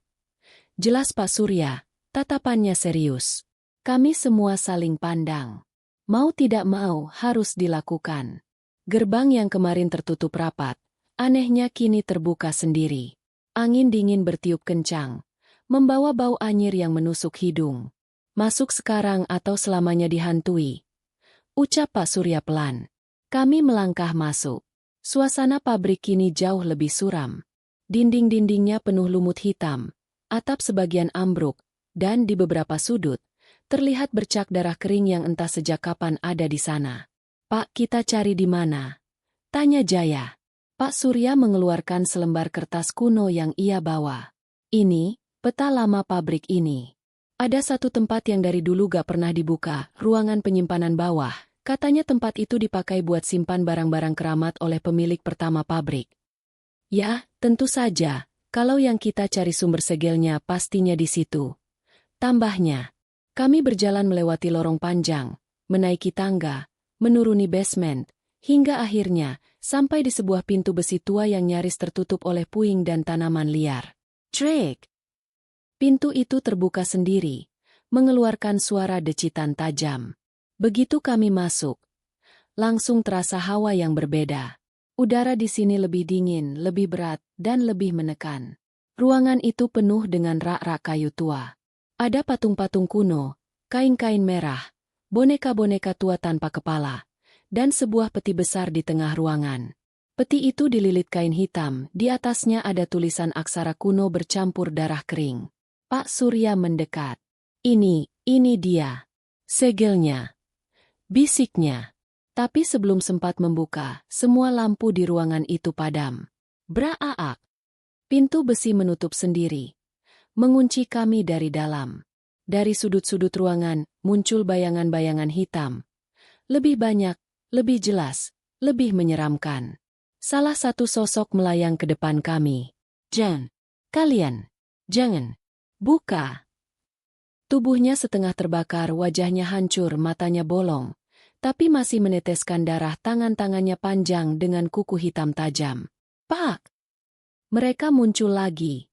Jelas Pak Surya, tatapannya serius. Kami semua saling pandang. Mau tidak mau harus dilakukan. Gerbang yang kemarin tertutup rapat, anehnya kini terbuka sendiri. Angin dingin bertiup kencang, membawa bau anyir yang menusuk hidung. Masuk sekarang atau selamanya dihantui. Ucap Pak Surya pelan. Kami melangkah masuk. Suasana pabrik kini jauh lebih suram. Dinding-dindingnya penuh lumut hitam, atap sebagian ambruk, dan di beberapa sudut, terlihat bercak darah kering yang entah sejak kapan ada di sana. Pak, kita cari di mana? Tanya Jaya. Pak Surya mengeluarkan selembar kertas kuno yang ia bawa. Ini, peta lama pabrik ini. Ada satu tempat yang dari dulu gak pernah dibuka, ruangan penyimpanan bawah. Katanya tempat itu dipakai buat simpan barang-barang keramat oleh pemilik pertama pabrik. Ya, tentu saja, kalau yang kita cari sumber segelnya pastinya di situ. Tambahnya, kami berjalan melewati lorong panjang, menaiki tangga, menuruni basement, hingga akhirnya sampai di sebuah pintu besi tua yang nyaris tertutup oleh puing dan tanaman liar. Trek! Pintu itu terbuka sendiri, mengeluarkan suara decitan tajam. Begitu kami masuk, langsung terasa hawa yang berbeda. Udara di sini lebih dingin, lebih berat, dan lebih menekan. Ruangan itu penuh dengan rak-rak kayu tua. Ada patung-patung kuno, kain-kain merah, boneka-boneka tua tanpa kepala, dan sebuah peti besar di tengah ruangan. Peti itu dililit kain hitam, di atasnya ada tulisan aksara kuno bercampur darah kering. Pak Surya mendekat. Ini dia. Segelnya. Bisiknya. Tapi sebelum sempat membuka, semua lampu di ruangan itu padam. Braak. Pintu besi menutup sendiri. Mengunci kami dari dalam. Dari sudut-sudut ruangan, muncul bayangan-bayangan hitam. Lebih banyak, lebih jelas, lebih menyeramkan. Salah satu sosok melayang ke depan kami. Kalian, jangan, buka. Tubuhnya setengah terbakar, wajahnya hancur, matanya bolong. Tapi masih meneteskan darah, tangan-tangannya panjang dengan kuku hitam tajam. Pak! Mereka muncul lagi.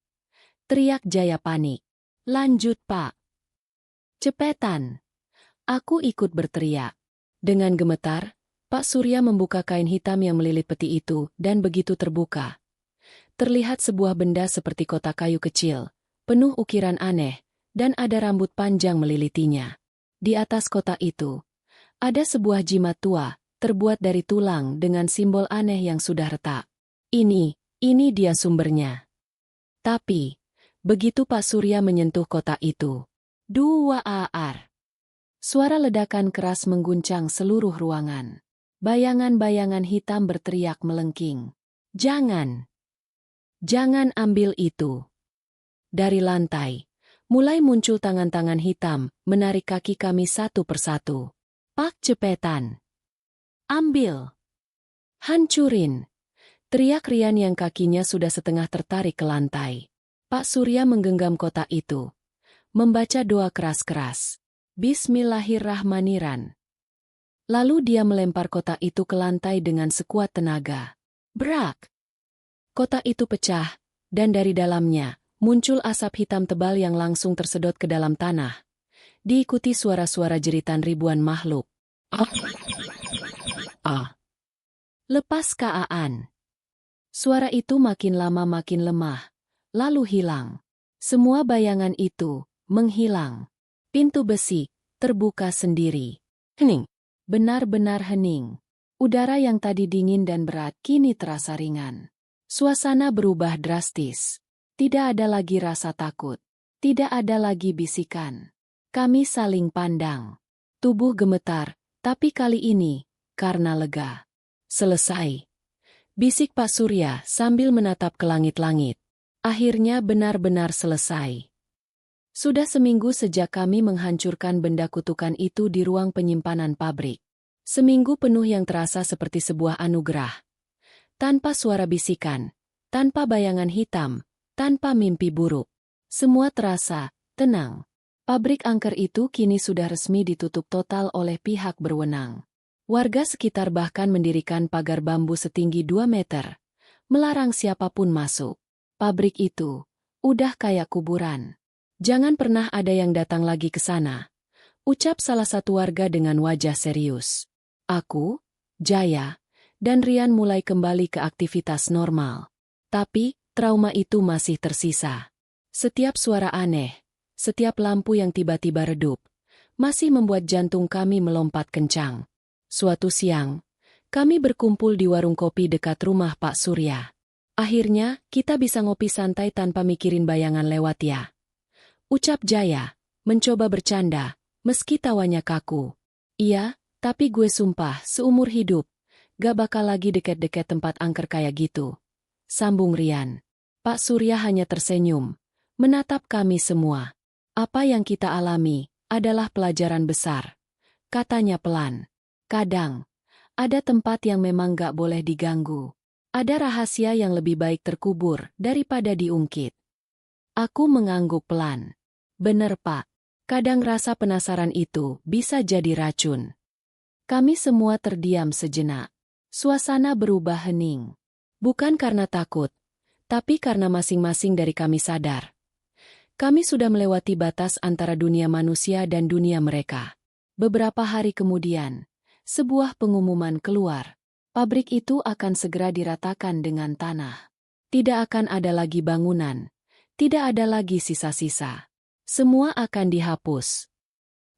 Teriak Jaya panik. Lanjut Pak. Cepetan. Aku ikut berteriak. Dengan gemetar, Pak Surya membuka kain hitam yang melilit peti itu, dan begitu terbuka. Terlihat sebuah benda seperti kotak kayu kecil, penuh ukiran aneh, dan ada rambut panjang melilitinya. Di atas kotak itu, ada sebuah jimat tua, terbuat dari tulang dengan simbol aneh yang sudah retak. Ini dia sumbernya. Tapi, Begitu Pak Surya menyentuh kotak itu. Dua ar. Suara ledakan keras mengguncang seluruh ruangan. Bayangan-bayangan hitam berteriak melengking. Jangan! Jangan ambil itu. Dari lantai, mulai muncul tangan-tangan hitam, menarik kaki kami satu persatu. Pak, cepetan! Ambil! Hancurin! Teriak Rian yang kakinya sudah setengah tertarik ke lantai. Pak Surya menggenggam kotak itu. Membaca doa keras-keras. Bismillahirrahmanirrahim. Lalu dia melempar kotak itu ke lantai dengan sekuat tenaga. Brak! Kotak itu pecah, dan dari dalamnya, muncul asap hitam tebal yang langsung tersedot ke dalam tanah. Diikuti suara-suara jeritan ribuan makhluk. Lepas Kaan. Suara itu makin lama makin lemah, lalu hilang. Semua bayangan itu menghilang. Pintu besi terbuka sendiri. Hening. Benar-benar hening. Udara yang tadi dingin dan berat kini terasa ringan. Suasana berubah drastis. Tidak ada lagi rasa takut. Tidak ada lagi bisikan. Kami saling pandang. Tubuh gemetar, tapi kali ini, karena lega. Selesai. Bisik Pak Surya sambil menatap ke langit-langit. Akhirnya benar-benar selesai. Sudah seminggu sejak kami menghancurkan benda kutukan itu di ruang penyimpanan pabrik. Seminggu penuh yang terasa seperti sebuah anugerah. Tanpa suara bisikan, tanpa bayangan hitam, tanpa mimpi buruk. Semua terasa tenang. Pabrik angker itu kini sudah resmi ditutup total oleh pihak berwenang. Warga sekitar bahkan mendirikan pagar bambu setinggi 2 meter, melarang siapapun masuk. Pabrik itu udah kayak kuburan. Jangan pernah ada yang datang lagi ke sana, ucap salah satu warga dengan wajah serius. Aku, Jaya, dan Rian mulai kembali ke aktivitas normal. Tapi, trauma itu masih tersisa. Setiap suara aneh, setiap lampu yang tiba-tiba redup, masih membuat jantung kami melompat kencang. Suatu siang, kami berkumpul di warung kopi dekat rumah Pak Surya. Akhirnya, kita bisa ngopi santai tanpa mikirin bayangan lewat ya. Ucap Jaya, mencoba bercanda, meski tawanya kaku. Iya, tapi gue sumpah seumur hidup, gak bakal lagi deket-deket tempat angker kayak gitu. Sambung Rian. Pak Surya hanya tersenyum, menatap kami semua. Apa yang kita alami adalah pelajaran besar. Katanya pelan. Kadang, ada tempat yang memang gak boleh diganggu. Ada rahasia yang lebih baik terkubur daripada diungkit. Aku mengangguk pelan. Bener Pak, kadang rasa penasaran itu bisa jadi racun. Kami semua terdiam sejenak. Suasana berubah hening. Bukan karena takut, tapi karena masing-masing dari kami sadar. Kami sudah melewati batas antara dunia manusia dan dunia mereka. Beberapa hari kemudian, sebuah pengumuman keluar. Pabrik itu akan segera diratakan dengan tanah. Tidak akan ada lagi bangunan. Tidak ada lagi sisa-sisa. Semua akan dihapus.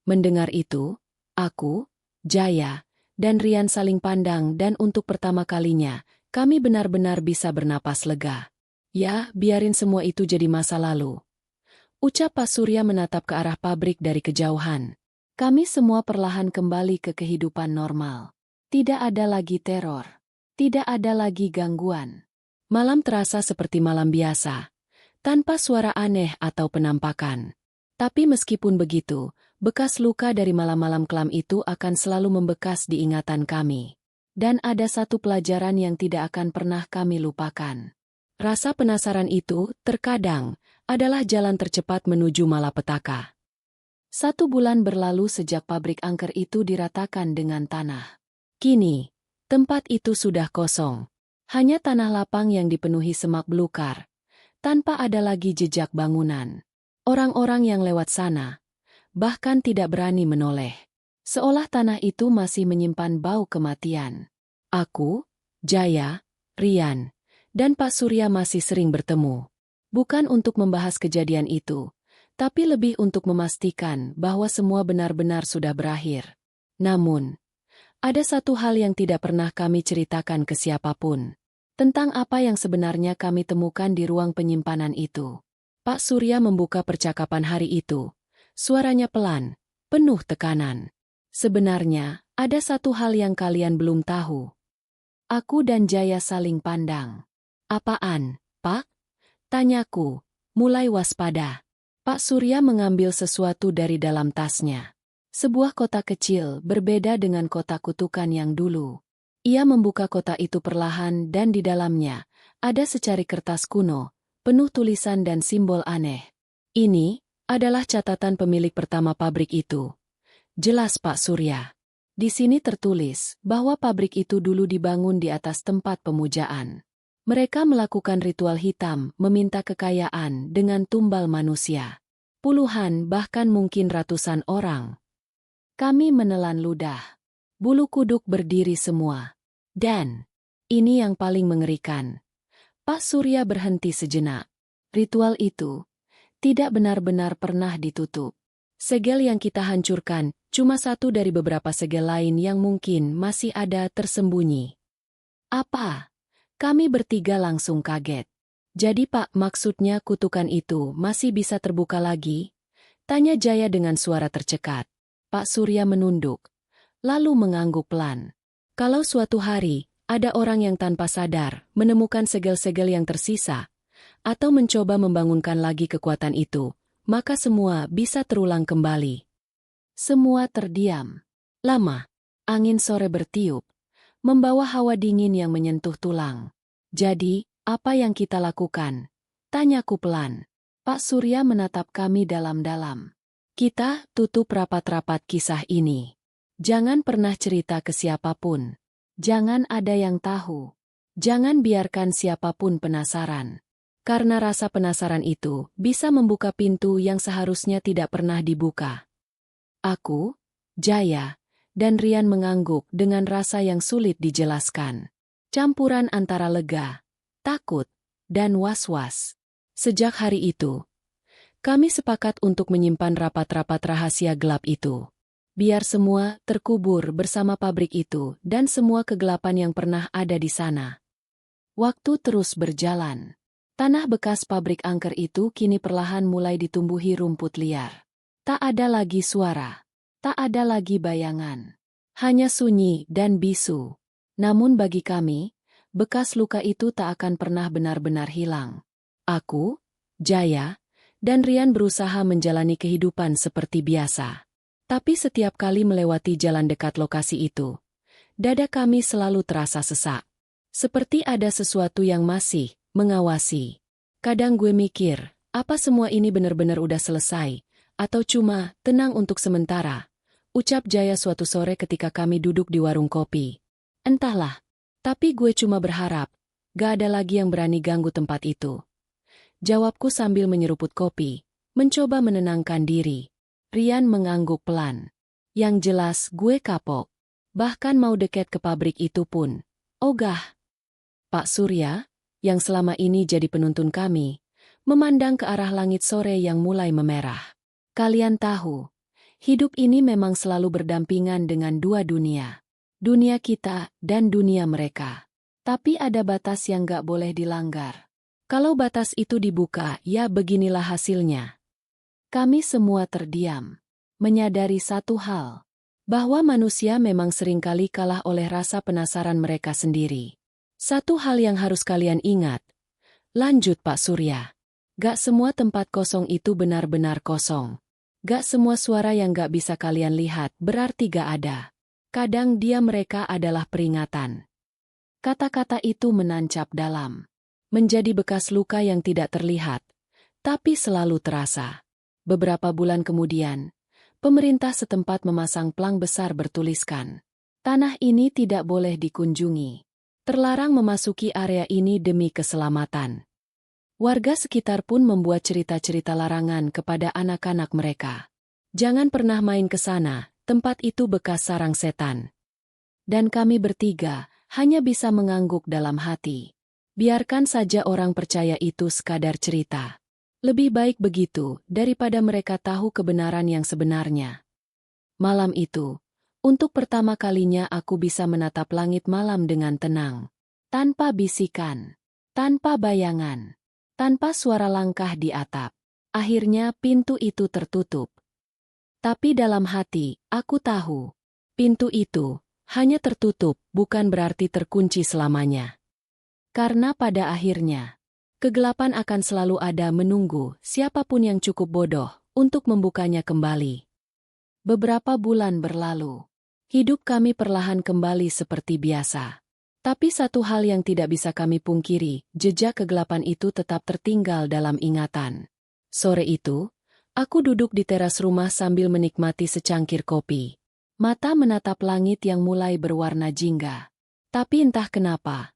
Mendengar itu, aku, Jaya, dan Rian saling pandang dan untuk pertama kalinya, kami benar-benar bisa bernapas lega. Ya, biarin semua itu jadi masa lalu. Ucap Pak Surya menatap ke arah pabrik dari kejauhan. Kami semua perlahan kembali ke kehidupan normal. Tidak ada lagi teror. Tidak ada lagi gangguan. Malam terasa seperti malam biasa, tanpa suara aneh atau penampakan. Tapi meskipun begitu, bekas luka dari malam-malam kelam itu akan selalu membekas di ingatan kami. Dan ada satu pelajaran yang tidak akan pernah kami lupakan. Rasa penasaran itu, terkadang, adalah jalan tercepat menuju malapetaka. 1 bulan berlalu sejak pabrik angker itu diratakan dengan tanah. Kini, tempat itu sudah kosong. Hanya tanah lapang yang dipenuhi semak belukar. Tanpa ada lagi jejak bangunan. Orang-orang yang lewat sana, bahkan tidak berani menoleh. Seolah tanah itu masih menyimpan bau kematian. Aku, Jaya, Rian, dan Pak Surya masih sering bertemu. Bukan untuk membahas kejadian itu, tapi lebih untuk memastikan bahwa semua benar-benar sudah berakhir. Namun, ada satu hal yang tidak pernah kami ceritakan ke siapapun. Tentang apa yang sebenarnya kami temukan di ruang penyimpanan itu. Pak Surya membuka percakapan hari itu. Suaranya pelan, penuh tekanan. Sebenarnya, ada satu hal yang kalian belum tahu. Aku dan Jaya saling pandang. Apaan, Pak? Tanyaku, mulai waspada. Pak Surya mengambil sesuatu dari dalam tasnya. Sebuah kotak kecil berbeda dengan kotak kutukan yang dulu. Ia membuka kotak itu perlahan dan di dalamnya ada secari kertas kuno, penuh tulisan dan simbol aneh. Ini adalah catatan pemilik pertama pabrik itu. Jelas Pak Surya. Di sini tertulis bahwa pabrik itu dulu dibangun di atas tempat pemujaan. Mereka melakukan ritual hitam, meminta kekayaan dengan tumbal manusia. Puluhan bahkan mungkin ratusan orang. Kami menelan ludah. Bulu kuduk berdiri semua. Dan, ini yang paling mengerikan. Pak Surya berhenti sejenak. Ritual itu tidak benar-benar pernah ditutup. Segel yang kita hancurkan cuma satu dari beberapa segel lain yang mungkin masih ada tersembunyi. Apa? Kami bertiga langsung kaget. Jadi Pak, maksudnya kutukan itu masih bisa terbuka lagi? Tanya Jaya dengan suara tercekat. Pak Surya menunduk, lalu mengangguk pelan. Kalau suatu hari, ada orang yang tanpa sadar menemukan segel-segel yang tersisa, atau mencoba membangunkan lagi kekuatan itu, maka semua bisa terulang kembali. Semua terdiam. Lama, angin sore bertiup, membawa hawa dingin yang menyentuh tulang. Jadi, apa yang kita lakukan? Tanyaku pelan. Pak Surya menatap kami dalam-dalam. Kita tutup rapat-rapat kisah ini. Jangan pernah cerita ke siapapun. Jangan ada yang tahu. Jangan biarkan siapapun penasaran. Karena rasa penasaran itu bisa membuka pintu yang seharusnya tidak pernah dibuka. Aku, Jaya, dan Rian mengangguk dengan rasa yang sulit dijelaskan. Campuran antara lega, takut, dan was-was. Sejak hari itu, kami sepakat untuk menyimpan rapat-rapat rahasia gelap itu. Biar semua terkubur bersama pabrik itu dan semua kegelapan yang pernah ada di sana. Waktu terus berjalan. Tanah bekas pabrik angker itu kini perlahan mulai ditumbuhi rumput liar. Tak ada lagi suara. Tak ada lagi bayangan. Hanya sunyi dan bisu. Namun bagi kami, bekas luka itu tak akan pernah benar-benar hilang. Aku, Jaya, dan Rian berusaha menjalani kehidupan seperti biasa. Tapi setiap kali melewati jalan dekat lokasi itu, dada kami selalu terasa sesak. Seperti ada sesuatu yang masih mengawasi. Kadang gue mikir, apa semua ini benar-benar udah selesai, atau cuma tenang untuk sementara, ucap Jaya suatu sore ketika kami duduk di warung kopi. Entahlah, tapi gue cuma berharap, gak ada lagi yang berani ganggu tempat itu. Jawabku sambil menyeruput kopi, mencoba menenangkan diri. Rian mengangguk pelan. Yang jelas gue kapok. Bahkan mau deket ke pabrik itu pun. Ogah. Pak Surya, yang selama ini jadi penuntun kami, memandang ke arah langit sore yang mulai memerah. Kalian tahu, hidup ini memang selalu berdampingan dengan dua dunia. Dunia kita dan dunia mereka. Tapi ada batas yang gak boleh dilanggar. Kalau batas itu dibuka, ya beginilah hasilnya. Kami semua terdiam, menyadari satu hal, bahwa manusia memang seringkali kalah oleh rasa penasaran mereka sendiri. Satu hal yang harus kalian ingat, lanjut Pak Surya, gak semua tempat kosong itu benar-benar kosong. Gak semua suara yang gak bisa kalian lihat berarti gak ada. Kadang dia mereka adalah peringatan. Kata-kata itu menancap dalam, menjadi bekas luka yang tidak terlihat, tapi selalu terasa. Beberapa bulan kemudian, pemerintah setempat memasang plang besar bertuliskan, tanah ini tidak boleh dikunjungi. Terlarang memasuki area ini demi keselamatan. Warga sekitar pun membuat cerita-cerita larangan kepada anak-anak mereka. Jangan pernah main ke sana, tempat itu bekas sarang setan. Dan kami bertiga hanya bisa mengangguk dalam hati. Biarkan saja orang percaya itu sekadar cerita. Lebih baik begitu daripada mereka tahu kebenaran yang sebenarnya. Malam itu, untuk pertama kalinya aku bisa menatap langit malam dengan tenang. Tanpa bisikan, tanpa bayangan, tanpa suara langkah di atap. Akhirnya pintu itu tertutup. Tapi dalam hati, aku tahu. Pintu itu hanya tertutup, bukan berarti terkunci selamanya. Karena pada akhirnya, kegelapan akan selalu ada menunggu siapapun yang cukup bodoh untuk membukanya kembali. Beberapa bulan berlalu. Hidup kami perlahan kembali seperti biasa. Tapi satu hal yang tidak bisa kami pungkiri, jejak kegelapan itu tetap tertinggal dalam ingatan. Sore itu, aku duduk di teras rumah sambil menikmati secangkir kopi. Mata menatap langit yang mulai berwarna jingga. Tapi entah kenapa,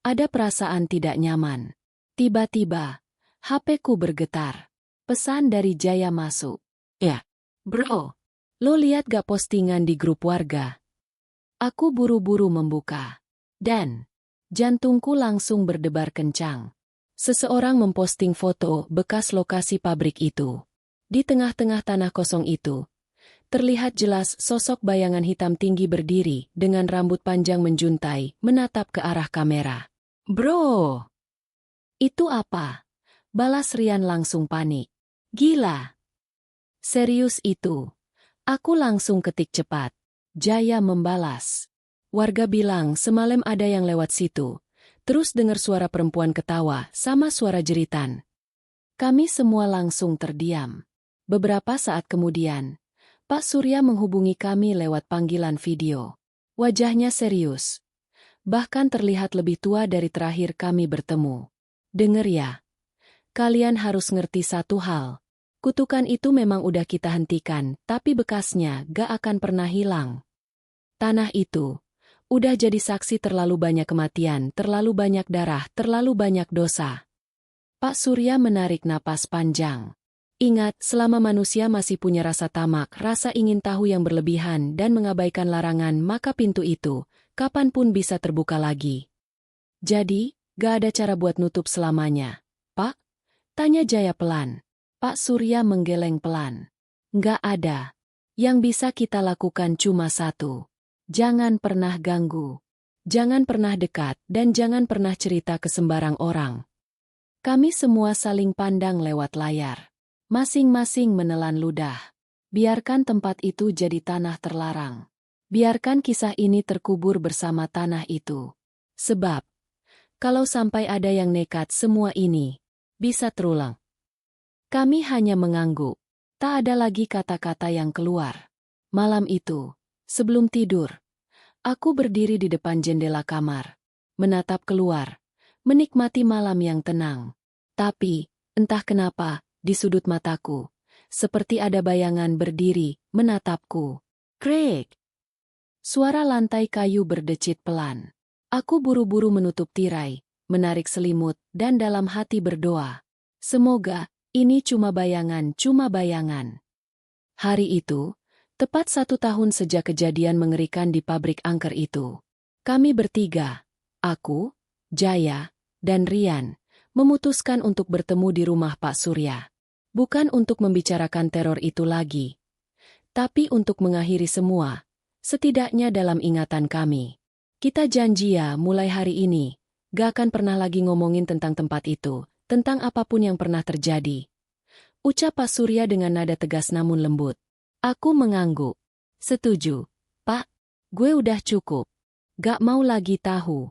ada perasaan tidak nyaman. Tiba-tiba, HP-ku bergetar. Pesan dari Jaya masuk. Ya, bro. Lo lihat gak postingan di grup warga? Aku buru-buru membuka. Dan jantungku langsung berdebar kencang. Seseorang memposting foto bekas lokasi pabrik itu. Di tengah-tengah tanah kosong itu, terlihat jelas sosok bayangan hitam tinggi berdiri dengan rambut panjang menjuntai menatap ke arah kamera. Bro! Itu apa? Balas Rian langsung panik. Gila! Serius itu? Aku langsung ketik cepat. Jaya membalas. Warga bilang semalam ada yang lewat situ. Terus dengar suara perempuan ketawa sama suara jeritan. Kami semua langsung terdiam. Beberapa saat kemudian, Pak Surya menghubungi kami lewat panggilan video. Wajahnya serius. Bahkan terlihat lebih tua dari terakhir kami bertemu. Dengar ya. Kalian harus ngerti satu hal. Kutukan itu memang udah kita hentikan, tapi bekasnya gak akan pernah hilang. Tanah itu udah jadi saksi terlalu banyak kematian, terlalu banyak darah, terlalu banyak dosa. Pak Surya menarik napas panjang. Ingat, selama manusia masih punya rasa tamak, rasa ingin tahu yang berlebihan dan mengabaikan larangan, maka pintu itu kapanpun bisa terbuka lagi. Jadi, gak ada cara buat nutup selamanya. Pak? Tanya Jaya pelan. Pak Surya menggeleng pelan. Nggak ada. Yang bisa kita lakukan cuma satu. Jangan pernah ganggu. Jangan pernah dekat dan jangan pernah cerita ke sembarang orang. Kami semua saling pandang lewat layar. Masing-masing menelan ludah. Biarkan tempat itu jadi tanah terlarang. Biarkan kisah ini terkubur bersama tanah itu. Sebab, kalau sampai ada yang nekat semua ini, bisa terulang. Kami hanya mengangguk. Tak ada lagi kata-kata yang keluar. Malam itu, sebelum tidur, aku berdiri di depan jendela kamar, menatap keluar, menikmati malam yang tenang. Tapi, entah kenapa, di sudut mataku, seperti ada bayangan berdiri, menatapku. Krek! Suara lantai kayu berdecit pelan. Aku buru-buru menutup tirai, menarik selimut, dan dalam hati berdoa. Semoga ini cuma bayangan, cuma bayangan. Hari itu, tepat 1 tahun sejak kejadian mengerikan di pabrik angker itu. Kami bertiga, aku, Jaya, dan Rian, memutuskan untuk bertemu di rumah Pak Surya. Bukan untuk membicarakan teror itu lagi, tapi untuk mengakhiri semua, setidaknya dalam ingatan kami. Kita janji ya mulai hari ini, gak akan pernah lagi ngomongin tentang tempat itu, tentang apapun yang pernah terjadi. Ucap Pak Surya dengan nada tegas namun lembut. Aku mengangguk. Setuju, Pak. Gue udah cukup. Gak mau lagi tahu.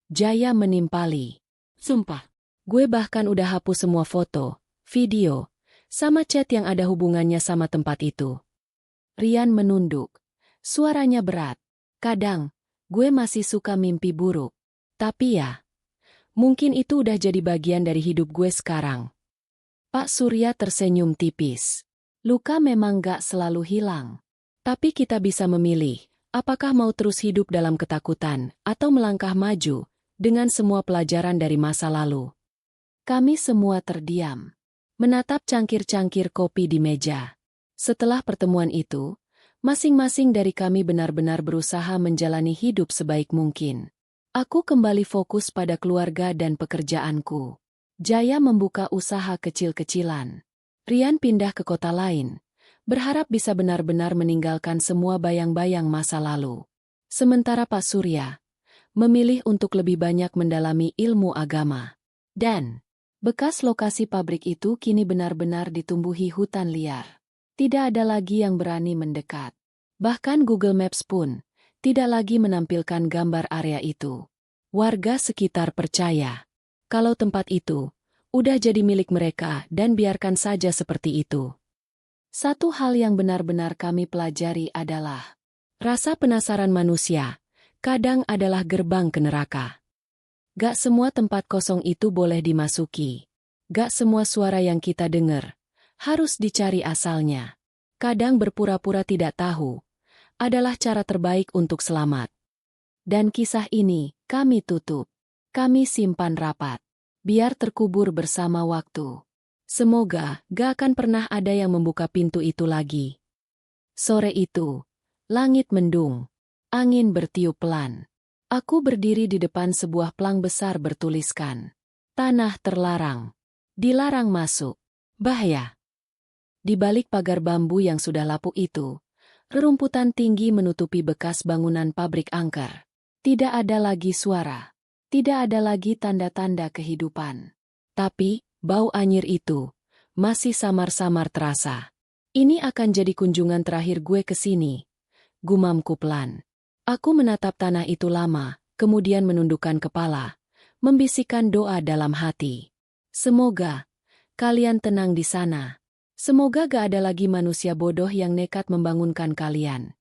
Jaya menimpali. Sumpah. Gue bahkan udah hapus semua foto, video, sama chat yang ada hubungannya sama tempat itu. Rian menunduk. Suaranya berat. Kadang, gue masih suka mimpi buruk. Tapi ya, mungkin itu udah jadi bagian dari hidup gue sekarang. Pak Surya tersenyum tipis. Luka memang gak selalu hilang. Tapi kita bisa memilih, apakah mau terus hidup dalam ketakutan, atau melangkah maju, dengan semua pelajaran dari masa lalu. Kami semua terdiam, menatap cangkir-cangkir kopi di meja. Setelah pertemuan itu, masing-masing dari kami benar-benar berusaha menjalani hidup sebaik mungkin. Aku kembali fokus pada keluarga dan pekerjaanku. Jaya membuka usaha kecil-kecilan. Rian pindah ke kota lain, berharap bisa benar-benar meninggalkan semua bayang-bayang masa lalu. Sementara Pak Surya memilih untuk lebih banyak mendalami ilmu agama. Dan Bekas lokasi pabrik itu kini benar-benar ditumbuhi hutan liar. Tidak ada lagi yang berani mendekat. Bahkan Google Maps pun tidak lagi menampilkan gambar area itu. Warga sekitar percaya kalau tempat itu udah jadi milik mereka dan biarkan saja seperti itu. Satu hal yang benar-benar kami pelajari adalah rasa penasaran manusia kadang adalah gerbang ke neraka. Gak semua tempat kosong itu boleh dimasuki. Gak semua suara yang kita dengar harus dicari asalnya. Kadang berpura-pura tidak tahu adalah cara terbaik untuk selamat. Dan kisah ini kami tutup. Kami simpan rapat. Biar terkubur bersama waktu. Semoga gak akan pernah ada yang membuka pintu itu lagi. Sore itu, langit mendung. Angin bertiup pelan. Aku berdiri di depan sebuah plang besar bertuliskan, "Tanah terlarang. Dilarang masuk. Bahaya." Di balik pagar bambu yang sudah lapuk itu, rerumputan tinggi menutupi bekas bangunan pabrik angker. Tidak ada lagi suara. Tidak ada lagi tanda-tanda kehidupan. Tapi, bau anyir itu masih samar-samar terasa. Ini akan jadi kunjungan terakhir gue ke sini, gumamku pelan. Aku menatap tanah itu lama, kemudian menundukkan kepala, membisikkan doa dalam hati. Semoga kalian tenang di sana. Semoga gak ada lagi manusia bodoh yang nekat membangunkan kalian.